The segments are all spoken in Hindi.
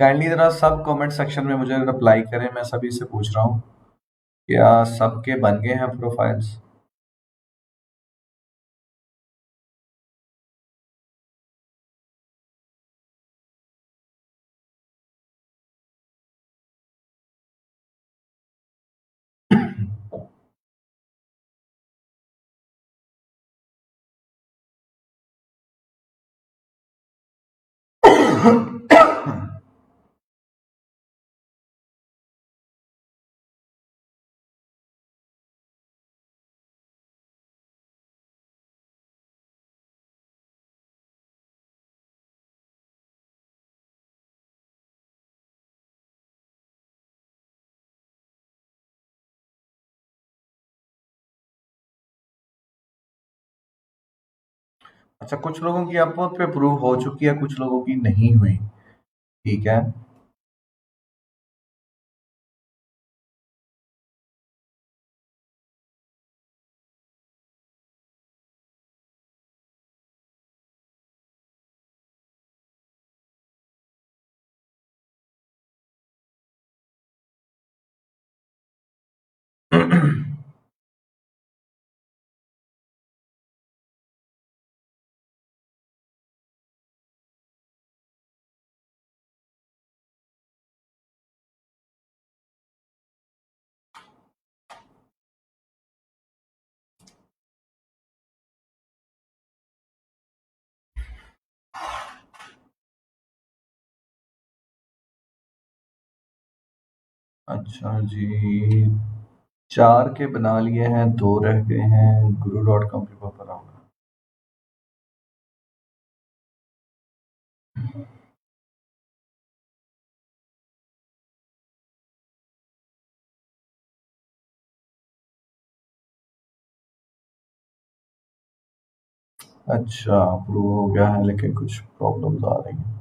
काइंडली जरा सब कमेंट सेक्शन में मुझे रिप्लाई करें। मैं सभी से पूछ रहा हूँ, क्या सबके बन गए हैं प्रोफाइल्स? अच्छा, कुछ लोगों की अपवर्क पे अप्रूव हो चुकी है, कुछ लोगों की नहीं हुई। ठीक है। अच्छा जी, 4 के बना लिए हैं, 2 रह गए हैं। गुरु डॉट कॉम के ऊपर आऊंगा। अच्छा, अप्रूव हो गया है लेकिन कुछ प्रॉब्लम्स आ रही हैं।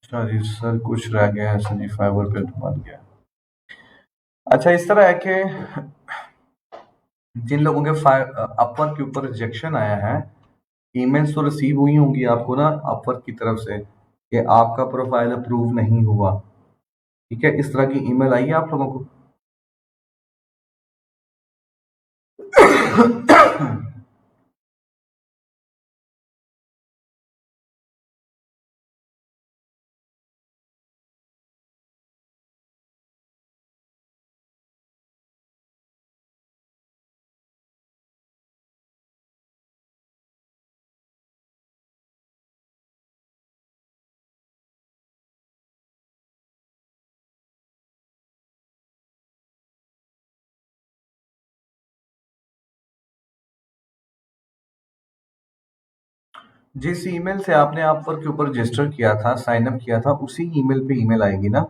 अच्छा जी सर, कुछ रह गया है, सनी फाइबर पे बन गया। अच्छा, इस तरह है कि जिन लोगों के अपवर्क के ऊपर रिजेक्शन आया है, ईमेल्स तो रिसीव हुई होंगी आपको ना अपवर्क की तरफ से कि आपका प्रोफाइल अप्रूव नहीं हुआ। ठीक है, इस तरह की ईमेल आई है आप लोगों को? जिस ईमेल से आपने अपवर्क के ऊपर रजिस्टर किया था, साइन अप किया था, उसी ईमेल पे ईमेल आएगी ना?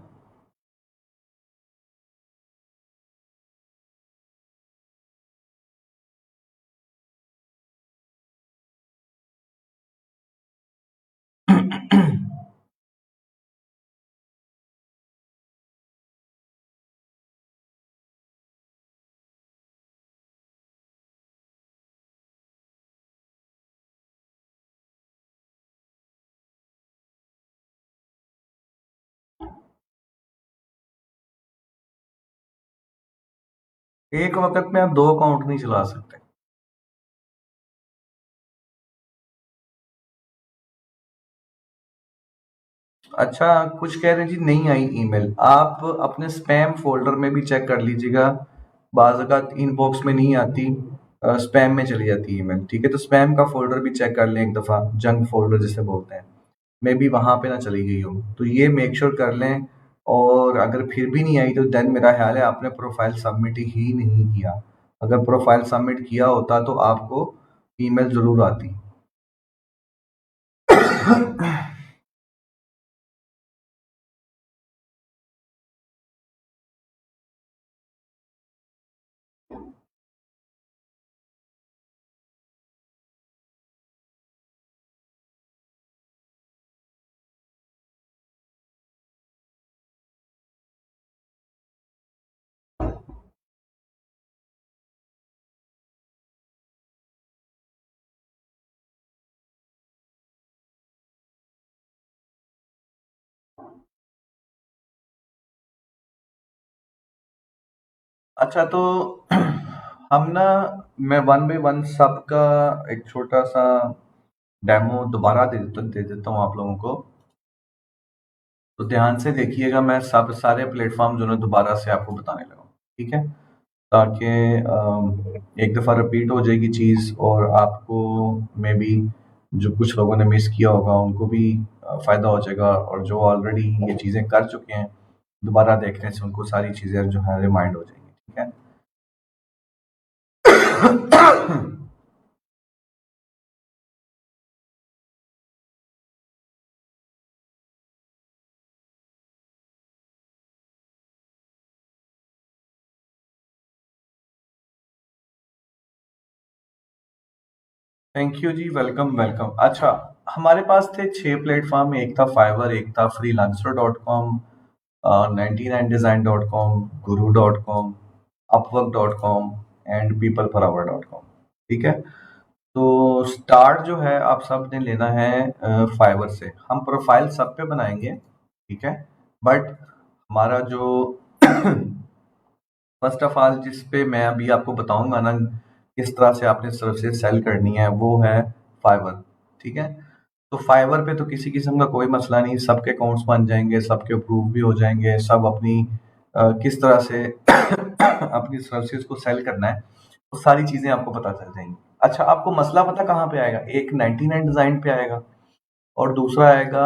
एक वक्त में आप 2 अकाउंट नहीं चला सकते। अच्छा, कुछ कह रहे हैं जी नहीं आई ईमेल। आप अपने स्पैम फ़ोल्डर में भी चेक कर लीजिएगा। बाज़ औक़ात इनबॉक्स में नहीं आती, स्पैम में चली जाती है ईमेल। ठीक है, तो स्पैम का फ़ोल्डर भी चेक कर लें एक दफ़ा, जंक फ़ोल्डर जिसे बोलते हैं। मेबी वहाँ पे ना चली गई हो। तो ये मेक श्योर कर लें और अगर फिर भी नहीं आई तो देन मेरा ख्याल है आपने प्रोफाइल सबमिट ही नहीं किया। अगर प्रोफाइल सबमिट किया होता तो आपको ईमेल ज़रूर आती। अच्छा तो हम ना मैं वन बाय वन सबका एक छोटा सा डेमो दोबारा दे देता हूँ आप लोगों को। तो ध्यान से देखिएगा, मैं सब सारे प्लेटफॉर्म जो है दोबारा से आपको बताने लगा हूँ, ठीक है? ताकि एक दफ़ा रिपीट हो जाएगी चीज़ और आपको मे बी जो कुछ लोगों ने मिस किया होगा उनको भी फ़ायदा हो जाएगा, और जो ऑलरेडी ये चीज़ें कर चुके हैं दोबारा देखने से उनको सारी चीज़ें जो है रिमाइंड हो जाएंगी, ठीक है? थैंक यू जी, वेलकम वेलकम। अच्छा, हमारे पास थे 6 प्लेटफॉर्म, एक था फाइवर, एक था freelancer.com, 99design.com, guru.com, upwork.com and peopleperhour.com, ठीक है? तो स्टार्ट जो है आप सब ने लेना है फाइवर से। हम प्रोफाइल सब पे बनाएंगे, ठीक है? बट हमारा जो फर्स्ट ऑफ ऑल जिस पे मैं अभी आपको बताऊंगा ना किस तरह से आपने सर्विसेज सेल करनी है, वो है फाइवर, ठीक है? तो फाइवर पे तो किसी किस्म का कोई मसला नहीं, सबके अकाउंट्स बन जाएंगे, सबके अप्रूव भी हो जाएंगे, सब अपनी किस तरह से अपनी सर्विसेज को सेल करना है वो सारी चीजें आपको पता चल जाएंगी। अच्छा, आपको मसला पता कहाँ पे आएगा? एक 99 डिजाइन पे आएगा और दूसरा आएगा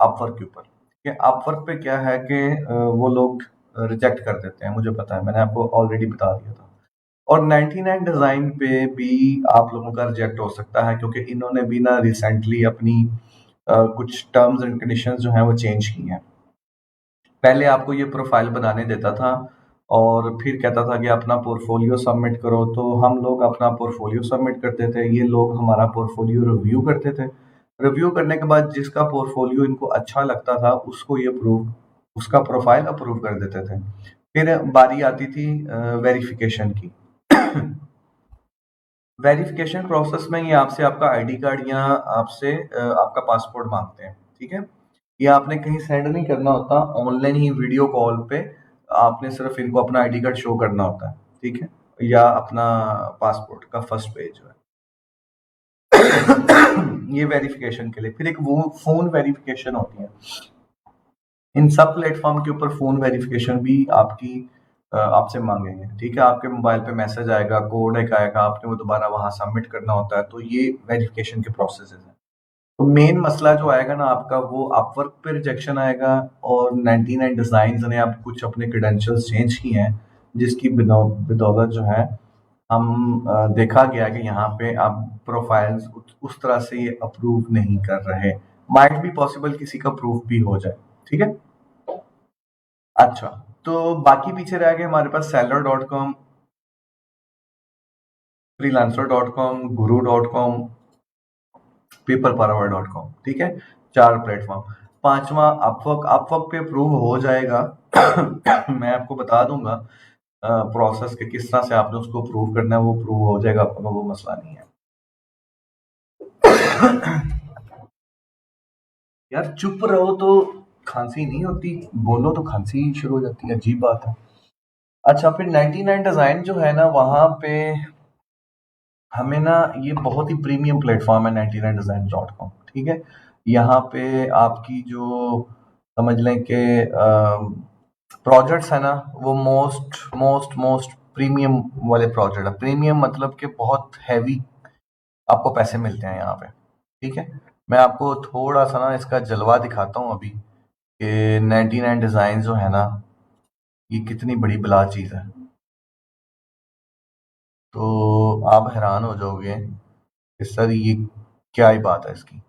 अपवर्क के ऊपर, ठीक है? अपवर्क पे क्या है कि वो लोग रिजेक्ट कर देते हैं, मुझे पता है, मैंने आपको ऑलरेडी बता दिया था। और 99 डिजाइन पे भी आप लोगों का रिजेक्ट हो सकता है, क्योंकि इन्होंने भी ना रिसेंटली अपनी कुछ टर्म्स एंड कंडीशंस जो हैं वो चेंज की हैं। पहले आपको ये प्रोफाइल बनाने देता था और फिर कहता था कि अपना पोर्टफोलियो सबमिट करो, तो हम लोग अपना पोर्टफोलियो सबमिट करते थे, ये लोग हमारा पोर्टफोलियो रिव्यू करते थे। रिव्यू करने के बाद जिसका पोर्टफोलियो इनको अच्छा लगता था उसको ये अप्रूव, उसका प्रोफाइल अप्रूव कर देते थे। फिर बारी आती थी वेरिफिकेशन की। वेरिफिकेशन प्रोसेस में ये आपसे आपका आईडी कार्ड या आपसे आपका पासपोर्ट मांगते हैं, ठीक है? ये आपने कहीं सेंड नहीं करना होता, ऑनलाइन ही वीडियो कॉल पे आपने सिर्फ इनको अपना आईडी कार्ड शो करना होता है, ठीक है? या अपना पासपोर्ट का फर्स्ट पेज जो है ये वेरिफिकेशन के लिए। फिर एक वो फोन वेरिफिकेशन होती है। इन सब प्लेटफॉर्म के ऊपर फोन वेरिफिकेशन भी आपकी आपसे मांगेंगे, ठीक है? आपके मोबाइल पे मैसेज आएगा, कोड एक आएगा, आपने वो दोबारा वहां सबमिट करना होता है, तो ये वेरिफिकेशन के प्रोसेस है। तो मेन मसला जो आएगा ना आपका, वो अपवर्क पे रिजेक्शन आएगा, और 99 डिजाइन्स ने अब कुछ अपने क्रेडेंशियल्स चेंज किए हैं, जिसकी बदौलत जो है हम देखा गया कि यहाँ पे अब प्रोफाइल्स उस तरह से ये अप्रूव नहीं कर रहे। माइट भी पॉसिबल किसी का अप्रूव भी हो जाए, ठीक है? अच्छा, तो बाकी पीछे रह गए हमारे पास seller.com, freelancer.com, guru.com, peoplepower.com, ठीक है? 4 प्लेटफॉर्म। पांचवा अपवर्क। अपवर्क पे अप्रूव हो जाएगा। मैं आपको बता दूंगा प्रोसेस के किस तरह से आपने उसको अप्रूव करना है, वो अप्रूव हो जाएगा, आपका वो मसला नहीं है। यार चुप रहो तो खांसी नहीं होती, बोलो तो खांसी शुरू हो जाती है, अजीब बात है। अच्छा, फिर 99 डिजाइन जो है ना, वहां पे हमें ना, ये बहुत ही प्रीमियम प्लेटफॉर्म है 99design.com, ठीक है? यहाँ पे आपकी जो समझ लें कि प्रोजेक्ट्स है ना, वो मोस्ट मोस्ट मोस्ट प्रीमियम वाले प्रोजेक्ट है। प्रीमियम मतलब कि बहुत हैवी आपको पैसे मिलते हैं यहाँ पे, ठीक है? मैं आपको थोड़ा सा ना इसका जलवा दिखाता हूँ अभी। कि 99 डिजाइन जो है ना, ये कितनी बड़ी बला चीज है। तो आप हैरान हो जाओगे कि सर ये क्या ही बात है इसकी।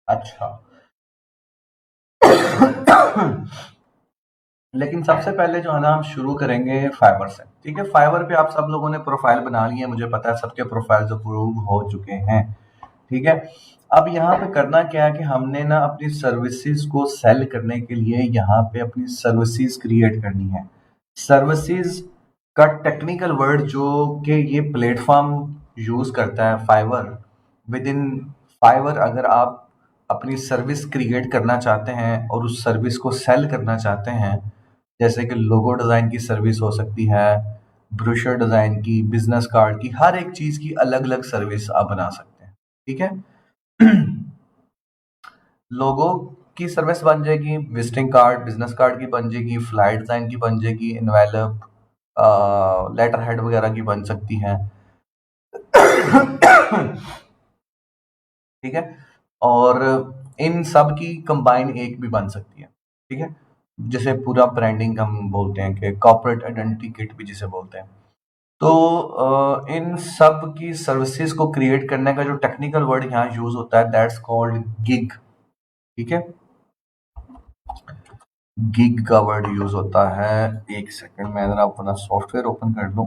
अच्छा। लेकिन सबसे पहले जो है ना, हम शुरू करेंगे फाइवर से। ठीक है, फाइवर पे आप सब लोगों ने प्रोफाइल बना ली है, मुझे पता है सबके प्रोफाइल अप्रूव हो चुके हैं। ठीक है, अब यहाँ पे करना क्या है कि हमने ना अपनी सर्विसेज को सेल करने के लिए यहाँ पे अपनी सर्विसेज क्रिएट करनी है। सर्विसेज का टेक्निकल वर्ड जो कि ये प्लेटफॉर्म यूज करता है, फाइवर। विद इन फाइवर अगर आप अपनी सर्विस क्रिएट करना चाहते हैं और उस सर्विस को सेल करना चाहते हैं, जैसे कि लोगो डिजाइन की सर्विस हो सकती है, ब्रोशर डिजाइन की, बिजनेस कार्ड की, हर एक चीज की अलग अलग सर्विस आप बना सकते हैं। ठीक है। लोगो की सर्विस बन जाएगी, विजिटिंग कार्ड, बिजनेस कार्ड की बन जाएगी, फ्लाइट डिजाइन की बन जाएगी, इनवेलप, लेटर हेड वगैरह की बन सकती हैं। ठीक है, और इन सब की कंबाइन एक भी बन सकती है। ठीक है, जैसे पूरा ब्रांडिंग हम बोलते हैं कि कॉर्पोरेट आइडेंटिटी किट भी जिसे बोलते हैं। तो इन सब की सर्विसेज को क्रिएट करने का जो टेक्निकल वर्ड यहाँ यूज होता है, दैट्स कॉल्ड गिग। ठीक है, गिग का वर्ड यूज होता है। एक सेकंड, मैं जरा अपना सॉफ्टवेयर ओपन कर लूं।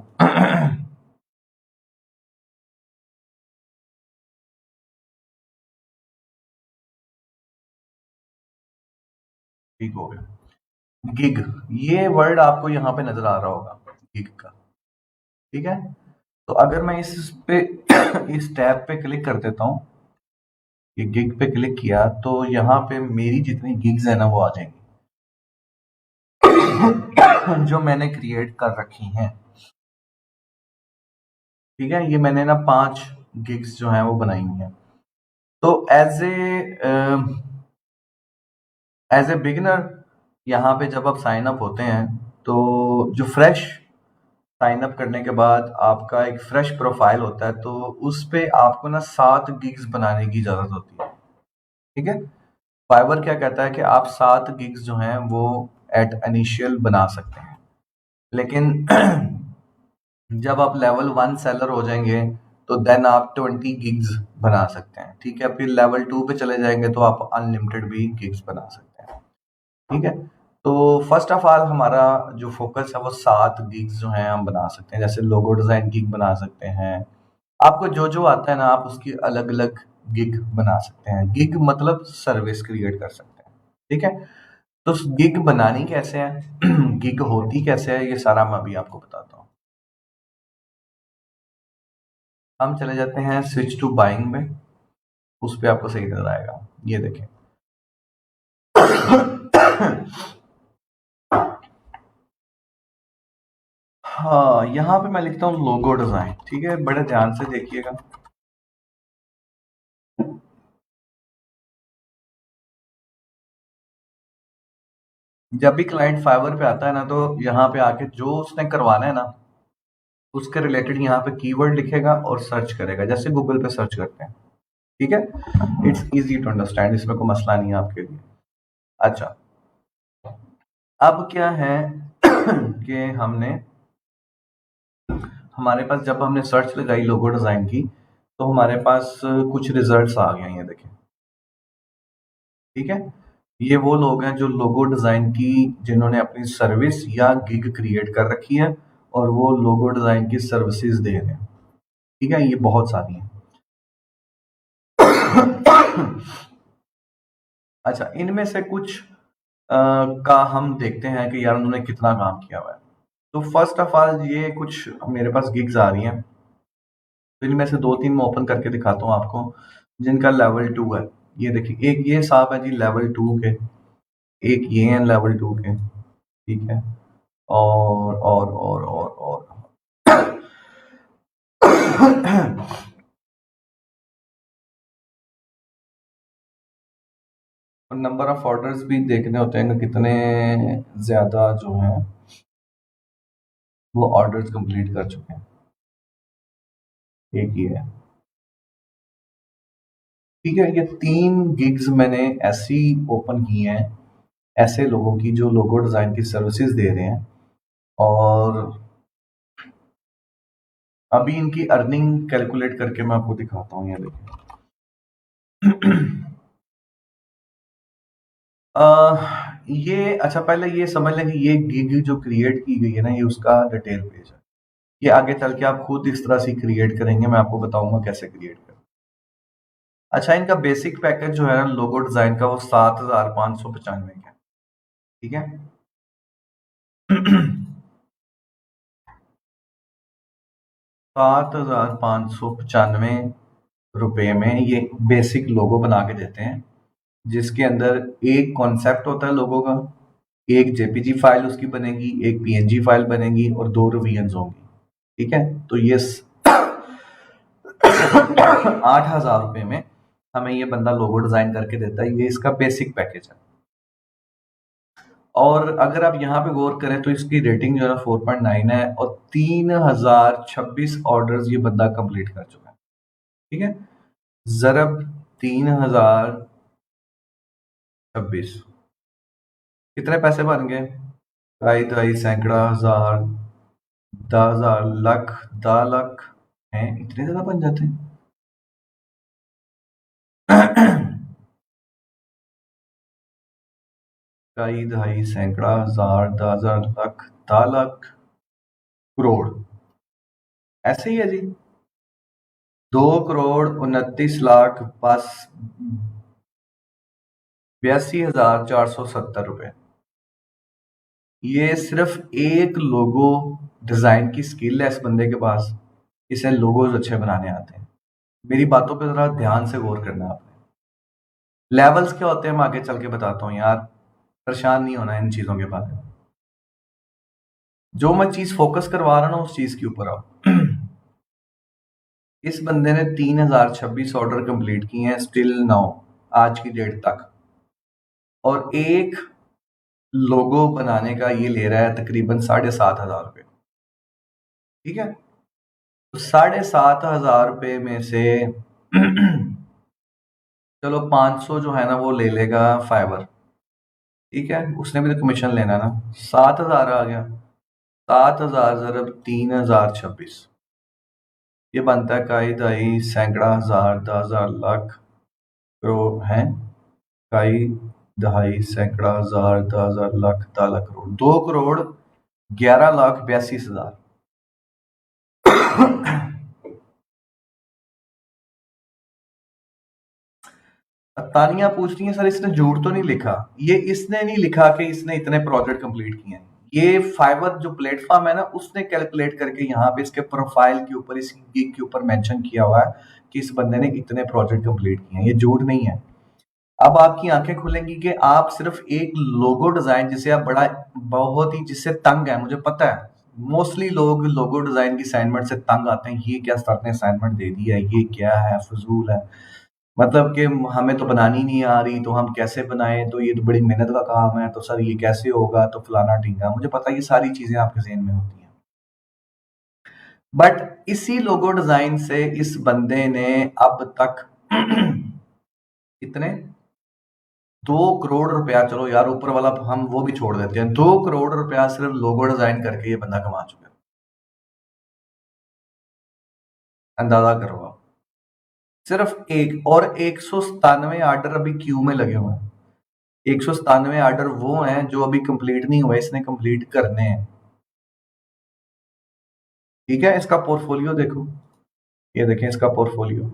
ठीक हो गया। गिग, ये वर्ड आपको यहाँ पे नजर आ रहा होगा, गिग का। ठीक है, तो अगर मैं इस पे इस टैब पे क्लिक कर देता हूँ, ये गिग पे क्लिक किया, तो यहाँ पे मेरी जितनी गिग्स है ना वो आ जाएंगी, जो मैंने क्रिएट कर रखी हैं। ठीक है, ये मैंने ना 5 गिग्स जो हैं वो बनाई हुई हैं। तो एज ए बिगिनर यहाँ पे जब आप साइन अप होते हैं, तो जो फ्रेश साइन अप करने के बाद आपका एक फ्रेश प्रोफाइल होता है, तो उस पे आपको ना 7 गिग्स बनाने की जरूरत होती है। ठीक है, फाइवर क्या कहता है कि आप 7 गिग्स जो हैं वो एट इनिशियल बना सकते हैं, लेकिन जब आप लेवल 1 सेलर हो जाएंगे तो देन आप 20 गिग्स बना सकते हैं। ठीक है, फिर लेवल 2 पे चले जाएंगे तो आप अनलिमिटेड भी गिग्स बना सकते हैं। ठीक है, तो फर्स्ट ऑफ ऑल हमारा जो फोकस है वो 7 गिग्स जो हैं हम बना सकते हैं। जैसे लोगो डिजाइन गिग बना सकते हैं, आपको जो जो आता है ना आप उसकी अलग अलग गिग बना सकते हैं। गिग मतलब सर्विस क्रिएट कर सकते हैं। ठीक है, तो गिग बनानी कैसे है, गिग होती कैसे है, ये सारा मैं अभी आपको बताता हूँ। हम चले जाते हैं स्विच टू बाइंग में, उस पे आपको सही नजर आएगा। ये देखें। हाँ, यहाँ पे मैं लिखता हूँ लोगो डिजाइन। ठीक है, बड़े ध्यान से देखिएगा। जब भी क्लाइंट फाइवर पे आता है ना, तो यहाँ पे आके जो उसने करवाना है ना, उसके रिलेटेड यहाँ पे कीवर्ड लिखेगा और सर्च करेगा, जैसे गूगल पे सर्च करते हैं। ठीक है, इट्स इजी टू अंडरस्टैंड, इसमें कोई मसला नहीं है आपके लिए। अच्छा, अब क्या है कि हमारे पास जब हमने सर्च लगाई लोगो डिजाइन की, तो हमारे पास कुछ रिजल्ट्स आ गए हैं, ये देखें। ठीक है, ये वो लोग हैं जो लोगो डिजाइन की, जिन्होंने अपनी सर्विस या गिग क्रिएट कर रखी है और वो लोगो डिजाइन की सर्विसेज दे रहे हैं। ठीक है, ये बहुत सारी हैं। अच्छा, इनमें से कुछ का हम देखते हैं कि यार उन्होंने कितना काम किया हुआ है। तो फर्स्ट ऑफ ऑल ये कुछ मेरे पास गिग्स आ रही हैं, तो इनमें से 2-3 मैं ओपन करके दिखाता हूँ आपको, जिनका लेवल 2 है। ये देखिए, एक ये साहब है जी लेवल 2 के, एक ये हैं लेवल 2 के। ठीक है, और और नंबर ऑफ ऑर्डर्स भी देखने होते हैं कि कितने ज्यादा जो हैं वो ऑर्डर्स कंप्लीट कर चुके हैं। एक ये है। ठीक है, ये 3 गिग्स मैंने ऐसी ओपन की हैं ऐसे लोगों की जो लोगो डिजाइन की सर्विसेज दे रहे हैं, और अभी इनकी अर्निंग कैलकुलेट करके मैं आपको दिखाता हूँ। ये देखिए ये अच्छा, पहले ये समझ लें कि ये गिग जो क्रिएट की गई है ना, ये उसका डिटेल पेज है। ये आगे चल के आप खुद इस तरह से क्रिएट करेंगे, मैं आपको बताऊंगा कैसे क्रिएट करें। अच्छा, इनका बेसिक पैकेज जो है ना लोगो डिजाइन का, वो 7,595 का है। ठीक है ₹7,595 में ये बेसिक लोगो बना के देते हैं, जिसके अंदर एक कॉन्सेप्ट होता है लोगो का, एक जेपीजी फाइल उसकी बनेगी, एक पीएनजी फाइल बनेगी और 2 रिवीजन होंगी। ठीक है, तो ये ₹8,000 में हमें ये बंदा लोगो डिजाइन करके देता है। ये इसका बेसिक पैकेज है। और अगर आप यहाँ पे गौर करें तो इसकी रेटिंग जो है 4.9 है, और 3026 ऑर्डर्स ये बंदा कंप्लीट कर चुका है। ठीक है, जरब 3026 कितने पैसे बन गए? ढाई ढाई सैकड़ा हजार 10,000 लाख 10 लाख हैं, इतने ज्यादा बन जाते हैं। ढाई ढाई सैकड़ा हजार 10,000 लाख 10 लाख करोड़, ऐसे ही है जी। 2,29,00,000 बस 82,470 रुपए। ये सिर्फ एक लोगो डिजाइन की स्किल है इस बंदे के पास, इसे लोगोज अच्छे बनाने आते हैं। मेरी बातों पे जरा ध्यान से गौर करना है आपने। लेवल्स क्या होते हैं मैं आगे चल के बताता हूँ यार, परेशान नहीं होना इन चीजों के बारे में। जो मैं चीज फोकस करवा रहा हूँ उस चीज के ऊपर आओ। इस बंदे ने 3,026 ऑर्डर कंप्लीट किए हैं स्टिल नाउ, आज की डेट तक, और एक लोगो बनाने का ये ले रहा है तकरीबन 7,500 रुपये। ठीक है, तो 7,500 रुपये में से चलो 500 जो है ना वो ले लेगा फाइबर। ठीक है, उसने भी तो कमीशन लेना ना। 7,000 आ गया, 7,000 ज़रब 3,026, ये बनता है काई दाई सैकड़ा हजार 10,000 लाख करोड़ है। काई दहाई सैकड़ा हजार 10,000 लाख 10 लाख करोड़, 2,11,82,000। तानिया पूछ रही है सर इसने झूठ तो नहीं लिखा? ये इसने नहीं लिखा कि इसने इतने प्रोजेक्ट कंप्लीट किए हैं। ये फाइवर जो प्लेटफॉर्म है ना, उसने कैलकुलेट करके यहाँ पे इसके प्रोफाइल के ऊपर, इस गिग के ऊपर मेंशन किया हुआ है कि इस बंदे ने इतने प्रोजेक्ट कंप्लीट किए हैं। ये झूठ नहीं है। अब आपकी आंखें खुलेंगी कि आप सिर्फ एक लोगो डिजाइन जिसे आप बड़ा बहुत ही जिससे तंग है, मुझे पता है मोस्टली लोग लोगो डिजाइन की असाइनमेंट से तंग आते हैं। ये क्या सर ने असाइनमेंट दे दी है, ये क्या है, फजूल है, मतलब कि हमें तो बनानी नहीं आ रही तो हम कैसे बनाएं, तो ये तो बड़ी मेहनत का काम है, तो सर ये कैसे होगा, तो फलाना टींगा। मुझे पता है ये सारी चीजें आपके ज़हन में होती हैं, बट इसी लोगो डिजाइन से इस बंदे ने अब तक कितने 2 करोड़ रुपया, चलो यार ऊपर वाला हम वो भी छोड़ देते हैं, 2 करोड़ रुपया सिर्फ लोगो डिजाइन करके ये बंदा कमा चुका है। अंदाजा करो आप, सिर्फ एक, और 197 आर्डर अभी क्यू में लगे हुए हैं। 197 आर्डर वो हैं जो अभी कंप्लीट नहीं हुए, इसने कंप्लीट करने हैं। ठीक है, इसका पोर्टफोलियो देखो, ये देखें इसका पोर्टफोलियो।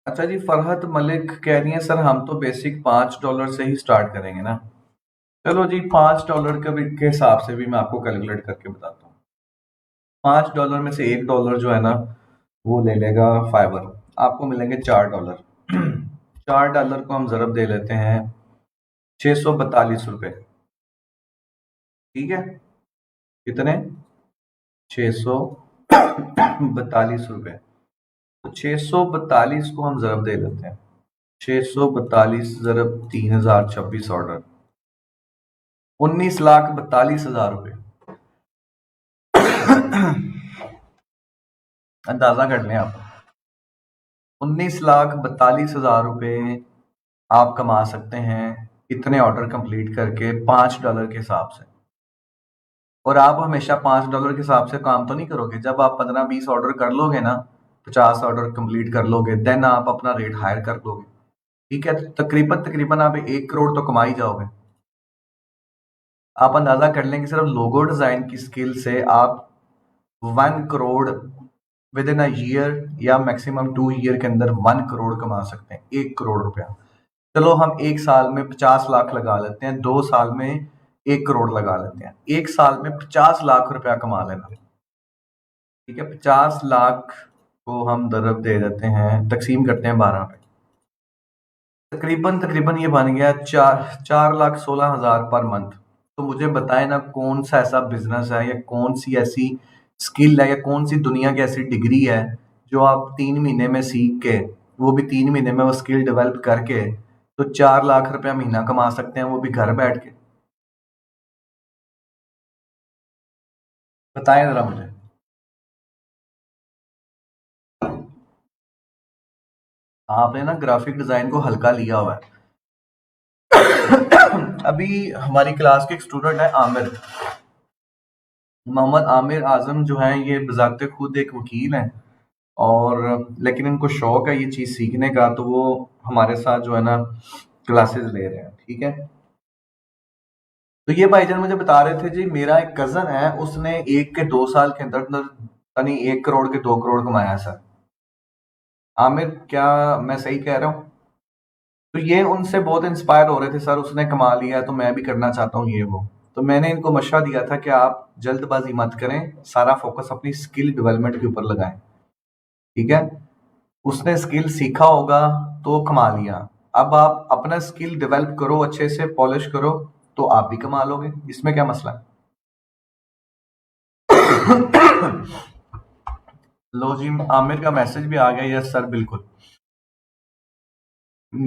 अच्छा जी, फरहत मलिक कह रही है सर हम तो बेसिक $5 से ही स्टार्ट करेंगे ना। चलो जी, $5 के हिसाब से भी मैं आपको कैलकुलेट करके बताता हूँ। $5 में से $1 जो है ना वो ले लेगा फाइबर। आपको मिलेंगे $4। $4 को हम ज़रब दे लेते हैं 642 रुपए। ठीक है, कितने? 642 रुपए। तो 642 को हम ज़रब दे लेते हैं 642 ज़रब 3026 ऑर्डर 19,42,000 रुपए। अंदाजा कर लें आप, 19,42,000 रुपए आप कमा सकते हैं इतने ऑर्डर कंप्लीट करके $5 के हिसाब से। और आप हमेशा $5 के हिसाब से काम तो नहीं करोगे। जब आप 15-20 ऑर्डर कर लोगे ना, 50 ऑर्डर कंप्लीट कर लोगे, देन आप अपना रेट हायर कर लोगे। ठीक है, तो तकरीबन तकरीबन आप 1 करोड़ तो कमा ही जाओगे। आप अंदाजा कर लें कि सिर्फ लोगो डिजाइन की स्किल से आप 1 crore with in a year या मैक्सिमम 2 ईयर के अंदर 1 करोड़ कमा सकते हैं। 1 करोड़ रुपया। चलो हम 1 साल में 50 लाख लगा लेते हैं, 2 साल में 1 करोड़ लगा लेते हैं, 1 साल में 50 लाख रुपया कमा लेना। ठीक है, 50 लाख को हम दरब दे देते हैं, तकसीम करते हैं 12 पे, तकरीबन तकरीबन ये बन गया 4,16,000 पर मंथ। तो मुझे बताएं ना, कौन सा ऐसा बिजनेस है या कौन सी ऐसी स्किल है या कौन सी दुनिया की ऐसी डिग्री है जो आप 3 महीने में सीख के, वो भी 3 महीने में वो स्किल डेवलप करके, तो 4 लाख रुपया महीना कमा सकते हैं, वो भी घर बैठ के। बताएं जरा मुझे। आपने ना ग्राफिक डिजाइन को हल्का लिया हुआ है। अभी हमारी क्लास के एक स्टूडेंट है आमिर, मोहम्मद आमिर आजम जो है, ये बजाते खुद एक वकील हैं और लेकिन इनको शौक है ये चीज़ सीखने का, तो वो हमारे साथ जो है ना क्लासेस ले रहे हैं। ठीक है, तो ये भाईजान मुझे बता रहे थे जी, मेरा एक कजन है, उसने 1 के 2 साल के अंदर अंदर यानी 1 करोड़ के 2 करोड़ कमाया है सर। आमिर, क्या मैं सही कह रहा हूँ? तो ये उनसे बहुत इंस्पायर हो रहे थे, सर उसने कमा लिया तो मैं भी करना चाहता हूँ ये वो। तो मैंने इनको मशवरा दिया था कि आप जल्दबाजी मत करें, सारा फोकस अपनी स्किल डेवलपमेंट के ऊपर लगाएं। ठीक है, उसने स्किल सीखा होगा तो कमा लिया। अब आप अपना स्किल डेवलप करो, अच्छे से पॉलिश करो, तो आप भी कमा लोगे, इसमें क्या मसला है? लो जी, आमिर का मैसेज भी आ गया। यस सर, बिल्कुल।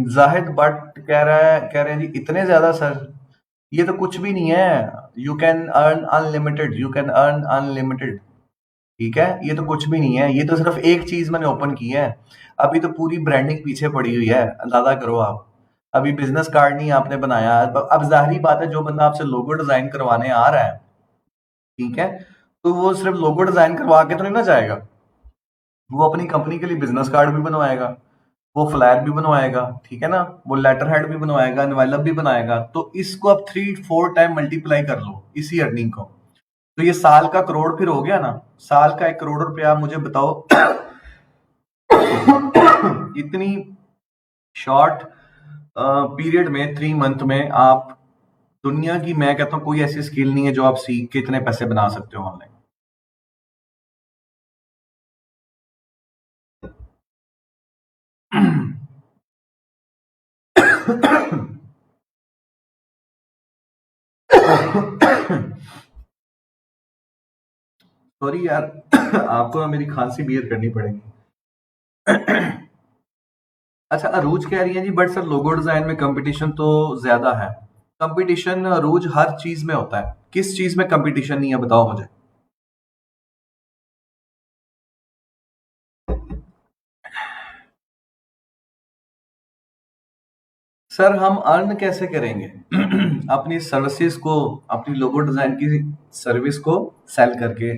जाहिद बट कह रहे हैं जी इतने ज्यादा सर, ये तो कुछ भी नहीं है। You can earn unlimited, you can earn unlimited. ठीक है, ये तो कुछ भी नहीं है, ये तो सिर्फ एक चीज मैंने ओपन की है, अभी तो पूरी ब्रांडिंग पीछे पड़ी हुई है। अंदाजा करो आप, अभी बिजनेस कार्ड नहीं आपने बनाया। अब जाहिर बात है, जो बंदा आपसे लोगो डिजाइन करवाने आ रहा है, ठीक है, तो वो सिर्फ लोगो डिजाइन करवा के तो नहीं ना जाएगा, वो अपनी कंपनी के लिए बिजनेस कार्ड भी बनवाएगा, वो फ्लैग भी बनवाएगा, ठीक है ना, वो लेटर हेड भी बनवाएगा, एनवेलप भी बनाएगा। तो इसको आप 3-4 टाइम मल्टीप्लाई कर लो इसी अर्निंग को, तो ये साल का करोड़ फिर हो गया ना। साल का 1 करोड़ रुपया, मुझे बताओ इतनी शॉर्ट पीरियड में, 3 मंथ में आप दुनिया की, मैं कहता हूँ कोई ऐसी स्किल नहीं है जो आप सीख के इतने पैसे बना सकते हो ऑनलाइन। सॉरी यार, आपको ना मेरी खांसी बियर करनी पड़ेगी। अच्छा, अरूज कह रही है जी, बट सर लोगो डिजाइन में कंपटीशन तो ज्यादा है। कंपटीशन अरूज हर चीज में होता है, किस चीज में कंपटीशन नहीं है बताओ मुझे। सर हम अर्न कैसे करेंगे? अपनी सर्विसेज को, अपनी लोगो डिजाइन की सर्विस को सेल करके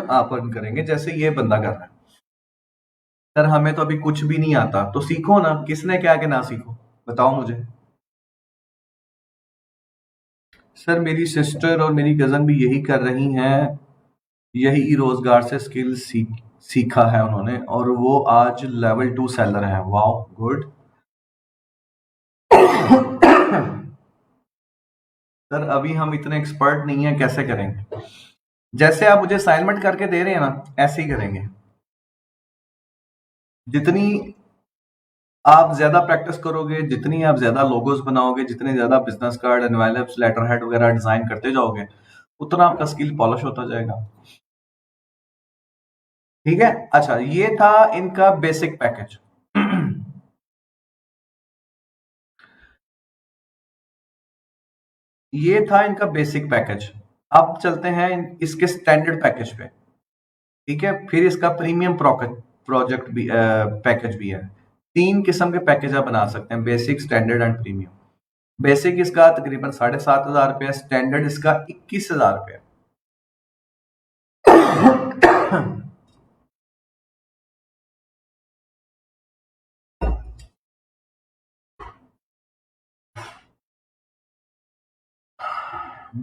आप अर्न करेंगे, जैसे ये बंदा कर रहा है। सर हमें तो अभी कुछ भी नहीं आता, तो सीखो ना, किसने क्या के ना सीखो, बताओ मुझे। सर मेरी सिस्टर और मेरी कजन भी यही कर रही हैं, यही रोजगार से स्किल सीखा है उन्होंने, और वो आज लेवल 2 सेलर है। Wow, good. सर अभी हम इतने एक्सपर्ट नहीं है, कैसे करेंगे? जैसे आप मुझे असाइनमेंट करके दे रहे हैं ना, ऐसे ही करेंगे। जितनी आप ज्यादा प्रैक्टिस करोगे, जितनी आप ज्यादा लोगोस बनाओगे, जितने ज्यादा business card, envelopes, letter head वगैरह डिजाइन करते जाओगे, उतना आपका स्किल पॉलिश होता जाएगा। ठीक है। अच्छा, ये था इनका बेसिक पैकेज। ये था इनका बेसिक पैकेज। अब चलते हैं इसके स्टैंडर्ड पैकेज पे। ठीक है। फिर इसका प्रीमियम प्रोजेक्ट भी पैकेज भी है। 3 किस्म के पैकेज आप बना सकते हैं, basic, standard and premium. Basic इसका तकरीबन 7,500 रुपये, स्टैंडर्ड इसका 21,000 रुपये।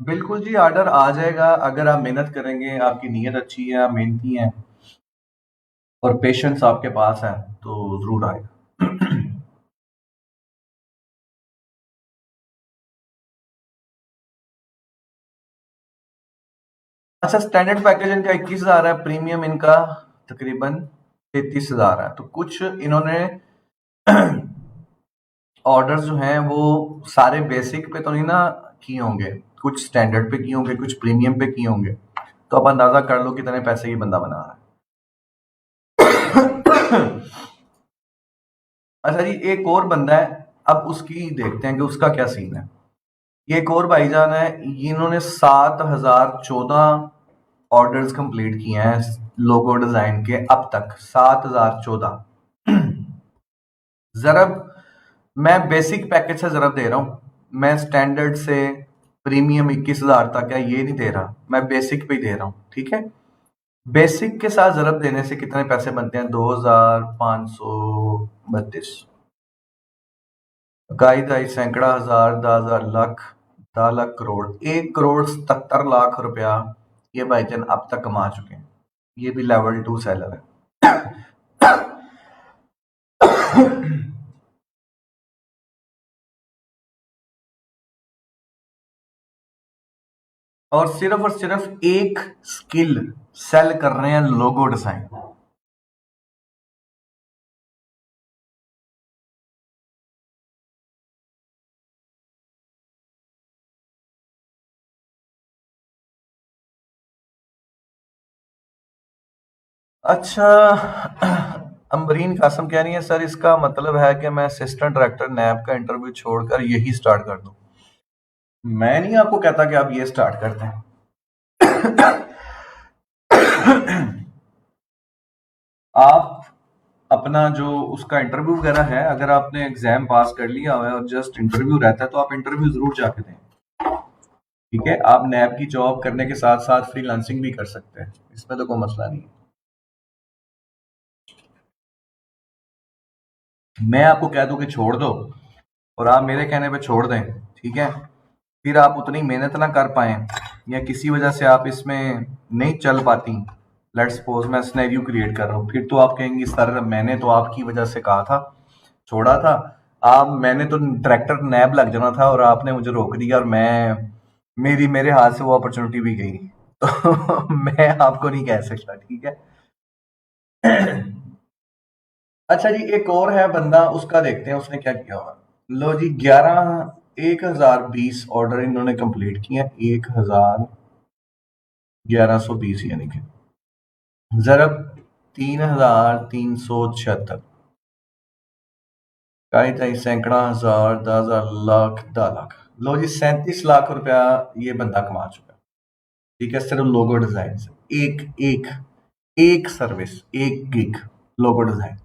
बिल्कुल जी, ऑर्डर आ जाएगा अगर आप मेहनत करेंगे, आपकी नीयत अच्छी है, आप मेहनती हैं और पेशेंस आपके पास है तो जरूर आएगा। अच्छा, स्टैंडर्ड पैकेज इनका 21,000 है, प्रीमियम इनका तकरीबन 33,000 है। तो कुछ इन्होंने ऑर्डर जो हैं वो सारे बेसिक पे तो नहीं ना किए होंगे, कुछ स्टैंडर्ड पे किए होंगे, कुछ प्रीमियम पे किए होंगे। तो आप अंदाजा कर लो कितने पैसे ये बंदा बना रहा है। अच्छा जी, एक और बंदा है, अब उसकी देखते हैं कि उसका क्या सीन है। ये एक और भाईजान है, इन्होंने 7,014 ऑर्डर्स कंप्लीट किए हैं लोगो डिजाइन के अब तक, 7,014। जरब मैं बेसिक पैकेज से जरब दे रहा हूं, मैं स्टैंडर्ड से प्रीमियम 21,000 तक है ये नहीं दे रहा, मैं बेसिक पे ही दे रहा हूं। ठीक है। बेसिक के साथ जरब देने से कितने पैसे बनते हैं? 2,532। इकाई दहाई सैकड़ा हजार, 10,000 लाख, 10 लाख करोड़, 1,77,00,000 रुपया ये भाईजान अब तक कमा चुके हैं। ये भी लेवल 2 सेलर है। और सिर्फ एक स्किल सेल कर रहे हैं, लोगो डिजाइन। अच्छा, अमरीन कासम कह रही है सर इसका मतलब है कि मैं असिस्टेंट डायरेक्टर नैब का इंटरव्यू छोड़कर यही स्टार्ट कर दूं? मैं नहीं आपको कहता कि आप ये स्टार्ट करते हैं। आप अपना जो उसका इंटरव्यू वगैरह है, अगर आपने एग्जाम पास कर लिया हुआ है और जस्ट इंटरव्यू रहता है तो आप इंटरव्यू जरूर जाके दें। ठीक है। आप नैब की जॉब करने के साथ साथ फ्रीलांसिंग भी कर सकते हैं, इसमें तो कोई मसला नहीं है। मैं आपको कह दूं कि छोड़ दो और आप मेरे कहने पे छोड़ दें, ठीक है, फिर आप उतनी मेहनत ना कर पाए या किसी वजह से आप इसमें नहीं चल पाती, लेट्स सपोज मैं सिनेरियो क्रिएट कर रहा हूँ, फिर तो आप कहेंगी सर मैंने तो आपकी वजह से कहा था, छोड़ा था, आप मैंने तो डायरेक्टर नैब लग जाना था और आपने मुझे रोक दिया और मेरे हाथ से वो अपॉर्चुनिटी भी गई। तो मैं आपको नहीं कह सकता। ठीक है। अच्छा जी, एक और है बंदा, उसका देखते हैं उसने क्या किया हुआ। लो जी, 1,020 ऑर्डर इन्होंने कंप्लीट किए हैं, 1,1120 यानी कि जरब 3,376, कई तई सैकड़ा हजार, 10,000 लाख, 10 लाख। लो जी, 37 लाख रुपया ये बंदा कमा चुका है। ठीक है, सिर्फ लोगो डिजाइन से, एक एक एक सर्विस, एक gig logo design.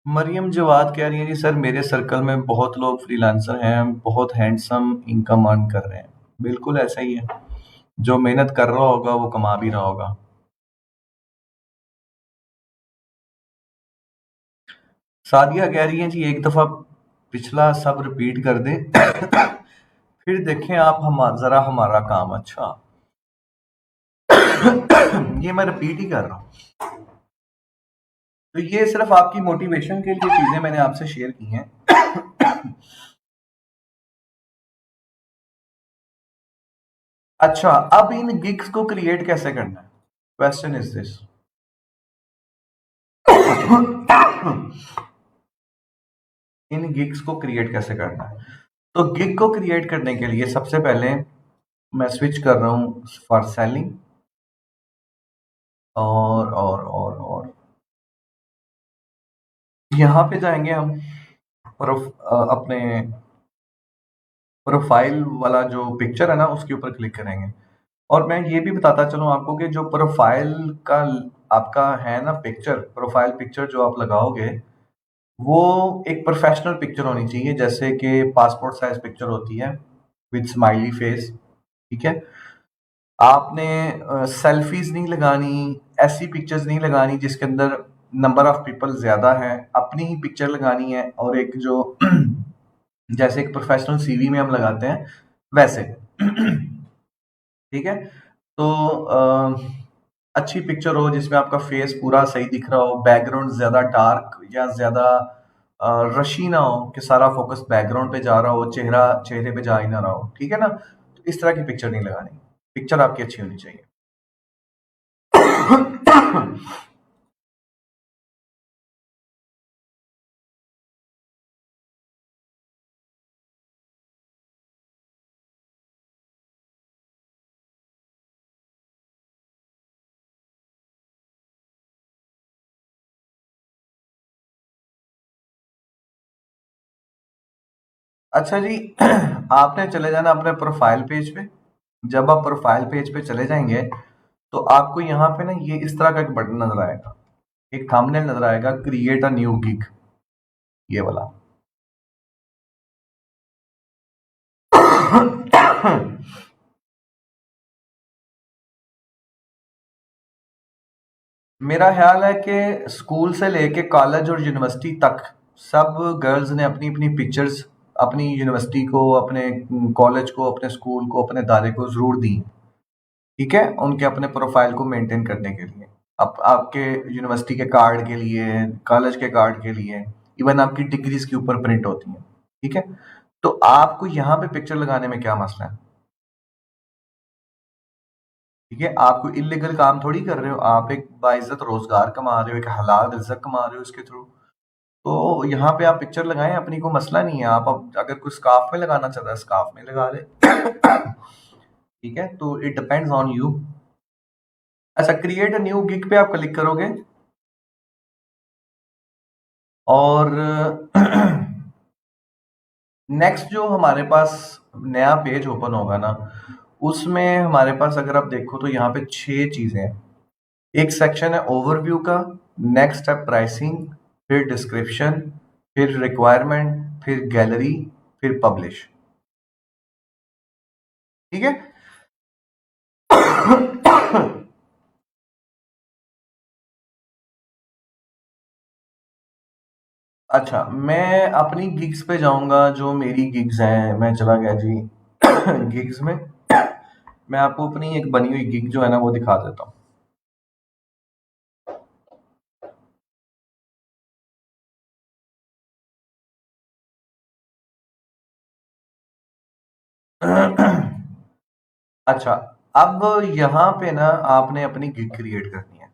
Mariam Jawad कह रही है जी सर मेरे सर्कल में बहुत लोग फ्रीलांसर हैं, बहुत हैंडसम इनकम अर्न कर रहे हैं। बिल्कुल ऐसा ही है, जो मेहनत कर रहा होगा वो कमा भी रहा होगा। सादिया कह रही है जी एक दफा पिछला सब रिपीट कर दें, फिर देखें आप हम जरा हमारा काम। अच्छा, ये मैं रिपीट ही कर रहा हूँ। तो ये सिर्फ आपकी मोटिवेशन के लिए चीजें मैंने आपसे शेयर की हैं। अच्छा, अब इन गिग्स को क्रिएट कैसे करना है? Question is this. In gigs को क्रिएट कैसे करना है? तो गिग को क्रिएट करने के लिए सबसे पहले मैं स्विच कर रहा हूं फॉर सेलिंग, और यहां पे जाएंगे हम अपने प्रोफाइल वाला जो पिक्चर है ना उसके ऊपर क्लिक करेंगे। और मैं ये भी बताता चलूं आपको कि जो प्रोफाइल का आपका है ना पिक्चर, प्रोफाइल पिक्चर जो आप लगाओगे वो एक प्रोफेशनल पिक्चर होनी चाहिए, जैसे कि पासपोर्ट साइज पिक्चर होती है विद स्माइली फेस। ठीक है, आपने सेल्फीज नहीं लगानी, ऐसी पिक्चर्स नहीं लगानी जिसके अंदर नंबर ऑफ पीपल ज्यादा है, अपनी ही पिक्चर लगानी है। और एक जो जैसे एक प्रोफेशनल सीवी में हम लगाते हैं वैसे। ठीक है, तो अच्छी पिक्चर हो जिसमें आपका फेस पूरा सही दिख रहा हो, बैकग्राउंड ज्यादा डार्क या ज्यादा रशी ना हो कि सारा फोकस बैकग्राउंड पे जा रहा हो, चेहरा चेहरे पे जा ही ना रहा हो। ठीक है ना, तो इस तरह की पिक्चर नहीं लगानी, पिक्चर आपकी अच्छी होनी चाहिए। अच्छा जी, आपने चले जाना अपने प्रोफाइल पेज पे। जब आप प्रोफाइल पेज पे चले जाएंगे तो आपको यहाँ पे ना ये इस तरह का एक बटन नजर आएगा, एक थंबनेल नजर आएगा, क्रिएट अ न्यू गिग, ये वाला। मेरा ख्याल है कि स्कूल से लेके कॉलेज और यूनिवर्सिटी तक सब गर्ल्स ने अपनी अपनी पिक्चर्स अपनी यूनिवर्सिटी को, अपने कॉलेज को, अपने स्कूल को, अपने दायरे को जरूर दी। ठीक है, उनके अपने प्रोफाइल को मेंटेन करने के लिए, आपके यूनिवर्सिटी के कार्ड के लिए, कॉलेज के कार्ड के लिए, इवन आपकी डिग्रीज के ऊपर प्रिंट होती हैं। ठीक है, तो आपको यहाँ पे पिक्चर लगाने में क्या मसला है? ठीक है, आपको इलीगल काम थोड़ी कर रहे हो, आप एक बाइज्जत रोजगार कमा रहे हो, एक हलाल रिज़्क कमा रहे हो इसके थ्रू। तो यहाँ पे आप पिक्चर लगाएं, अपनी को मसला नहीं है। आप अब अगर कोई स्कार्फ में लगाना चाहता है स्कार्फ में लगा ले। ठीक है, तो इट डिपेंड्स ऑन यू। अच्छा, क्रिएट अ न्यू गिग पे आप क्लिक करोगे और नेक्स्ट जो हमारे पास नया पेज ओपन होगा ना, उसमें हमारे पास अगर आप देखो तो यहाँ पे 6 चीजें हैं। एक सेक्शन है ओवरव्यू का, नेक्स्ट है प्राइसिंग, फिर डिस्क्रिप्शन, फिर रिक्वायरमेंट, फिर गैलरी, फिर पब्लिश। ठीक है। अच्छा, मैं अपनी गिग्स पे जाऊंगा, जो मेरी गिग्स हैं। मैं चला गया जी गिग्स में। मैं आपको अपनी एक बनी हुई गिग जो है ना वो दिखा देता हूँ। अच्छा, अब यहाँ पे ना आपने अपनी गिग क्रिएट करनी है।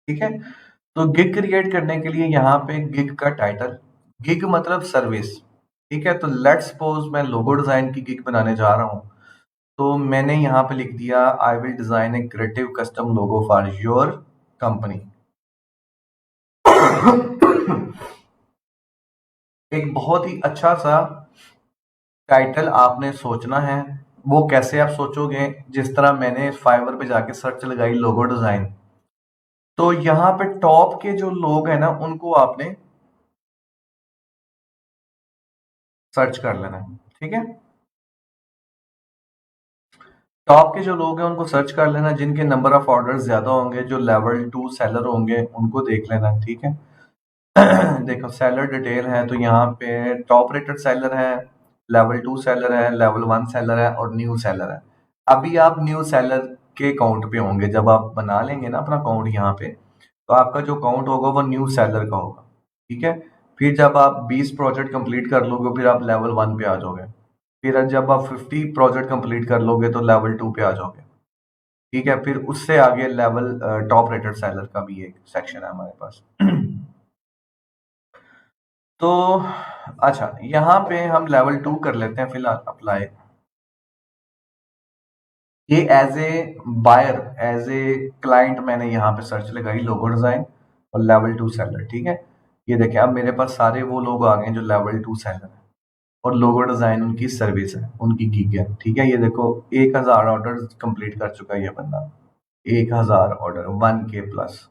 ठीक है, तो गिग क्रिएट करने के लिए यहाँ पे गिग का टाइटल, गिग मतलब सर्विस। ठीक है, तो लेट्स सपोज मैं लोगो डिजाइन की गिग बनाने जा रहा हूँ, तो मैंने यहाँ पे लिख दिया आई will design a creative custom logo for your company. एक बहुत ही अच्छा सा टाइटल आपने सोचना है। वो कैसे आप सोचोगे? जिस तरह मैंने फाइवर पे जाके सर्च लगाई लोगो डिजाइन, तो यहाँ पे टॉप के जो लोग हैं ना उनको आपने सर्च कर लेना है। ठीक है, टॉप के जो लोग हैं उनको सर्च कर लेना, जिनके नंबर ऑफ ऑर्डर ज्यादा होंगे, जो लेवल 2 सेलर होंगे उनको देख लेना। ठीक है। देखो, सेलर डिटेल है तो यहाँ पे टॉप रेटेड सेलर है, लेवल 2 सेलर है, लेवल 1 सेलर है और न्यू सेलर है। अभी आप न्यू सेलर के अकाउंट पे होंगे, जब आप बना लेंगे ना अपना अकाउंट यहाँ पे, तो आपका जो अकाउंट होगा वो न्यू सेलर का होगा। ठीक है, फिर जब आप 20 प्रोजेक्ट कंप्लीट कर लोगे फिर आप लेवल 1 पे आ जाओगे, फिर जब आप 50 प्रोजेक्ट कंप्लीट कर लोगे तो लेवल 2 पे आ जाओगे। ठीक है, फिर उससे आगे लेवल टॉप रेटेड सेलर का भी एक सेक्शन है हमारे पास। तो अच्छा, यहाँ पे हम लेवल 2 कर लेते हैं फिलहाल अप्लाई। ये as a buyer, as a client मैंने यहाँ पे सर्च लगाई लोगो डिजाइन और लेवल 2 सेलर। ठीक है, ये देखें अब मेरे पास सारे वो लोग आ गए जो लेवल 2 सेलर है और लोगो डिजाइन उनकी सर्विस है, उनकी गिग है। ठीक है, ये देखो 1000 ऑर्डर कंप्लीट कर चुका है ये बंदा, 1000 ऑर्डर 1K प्लस,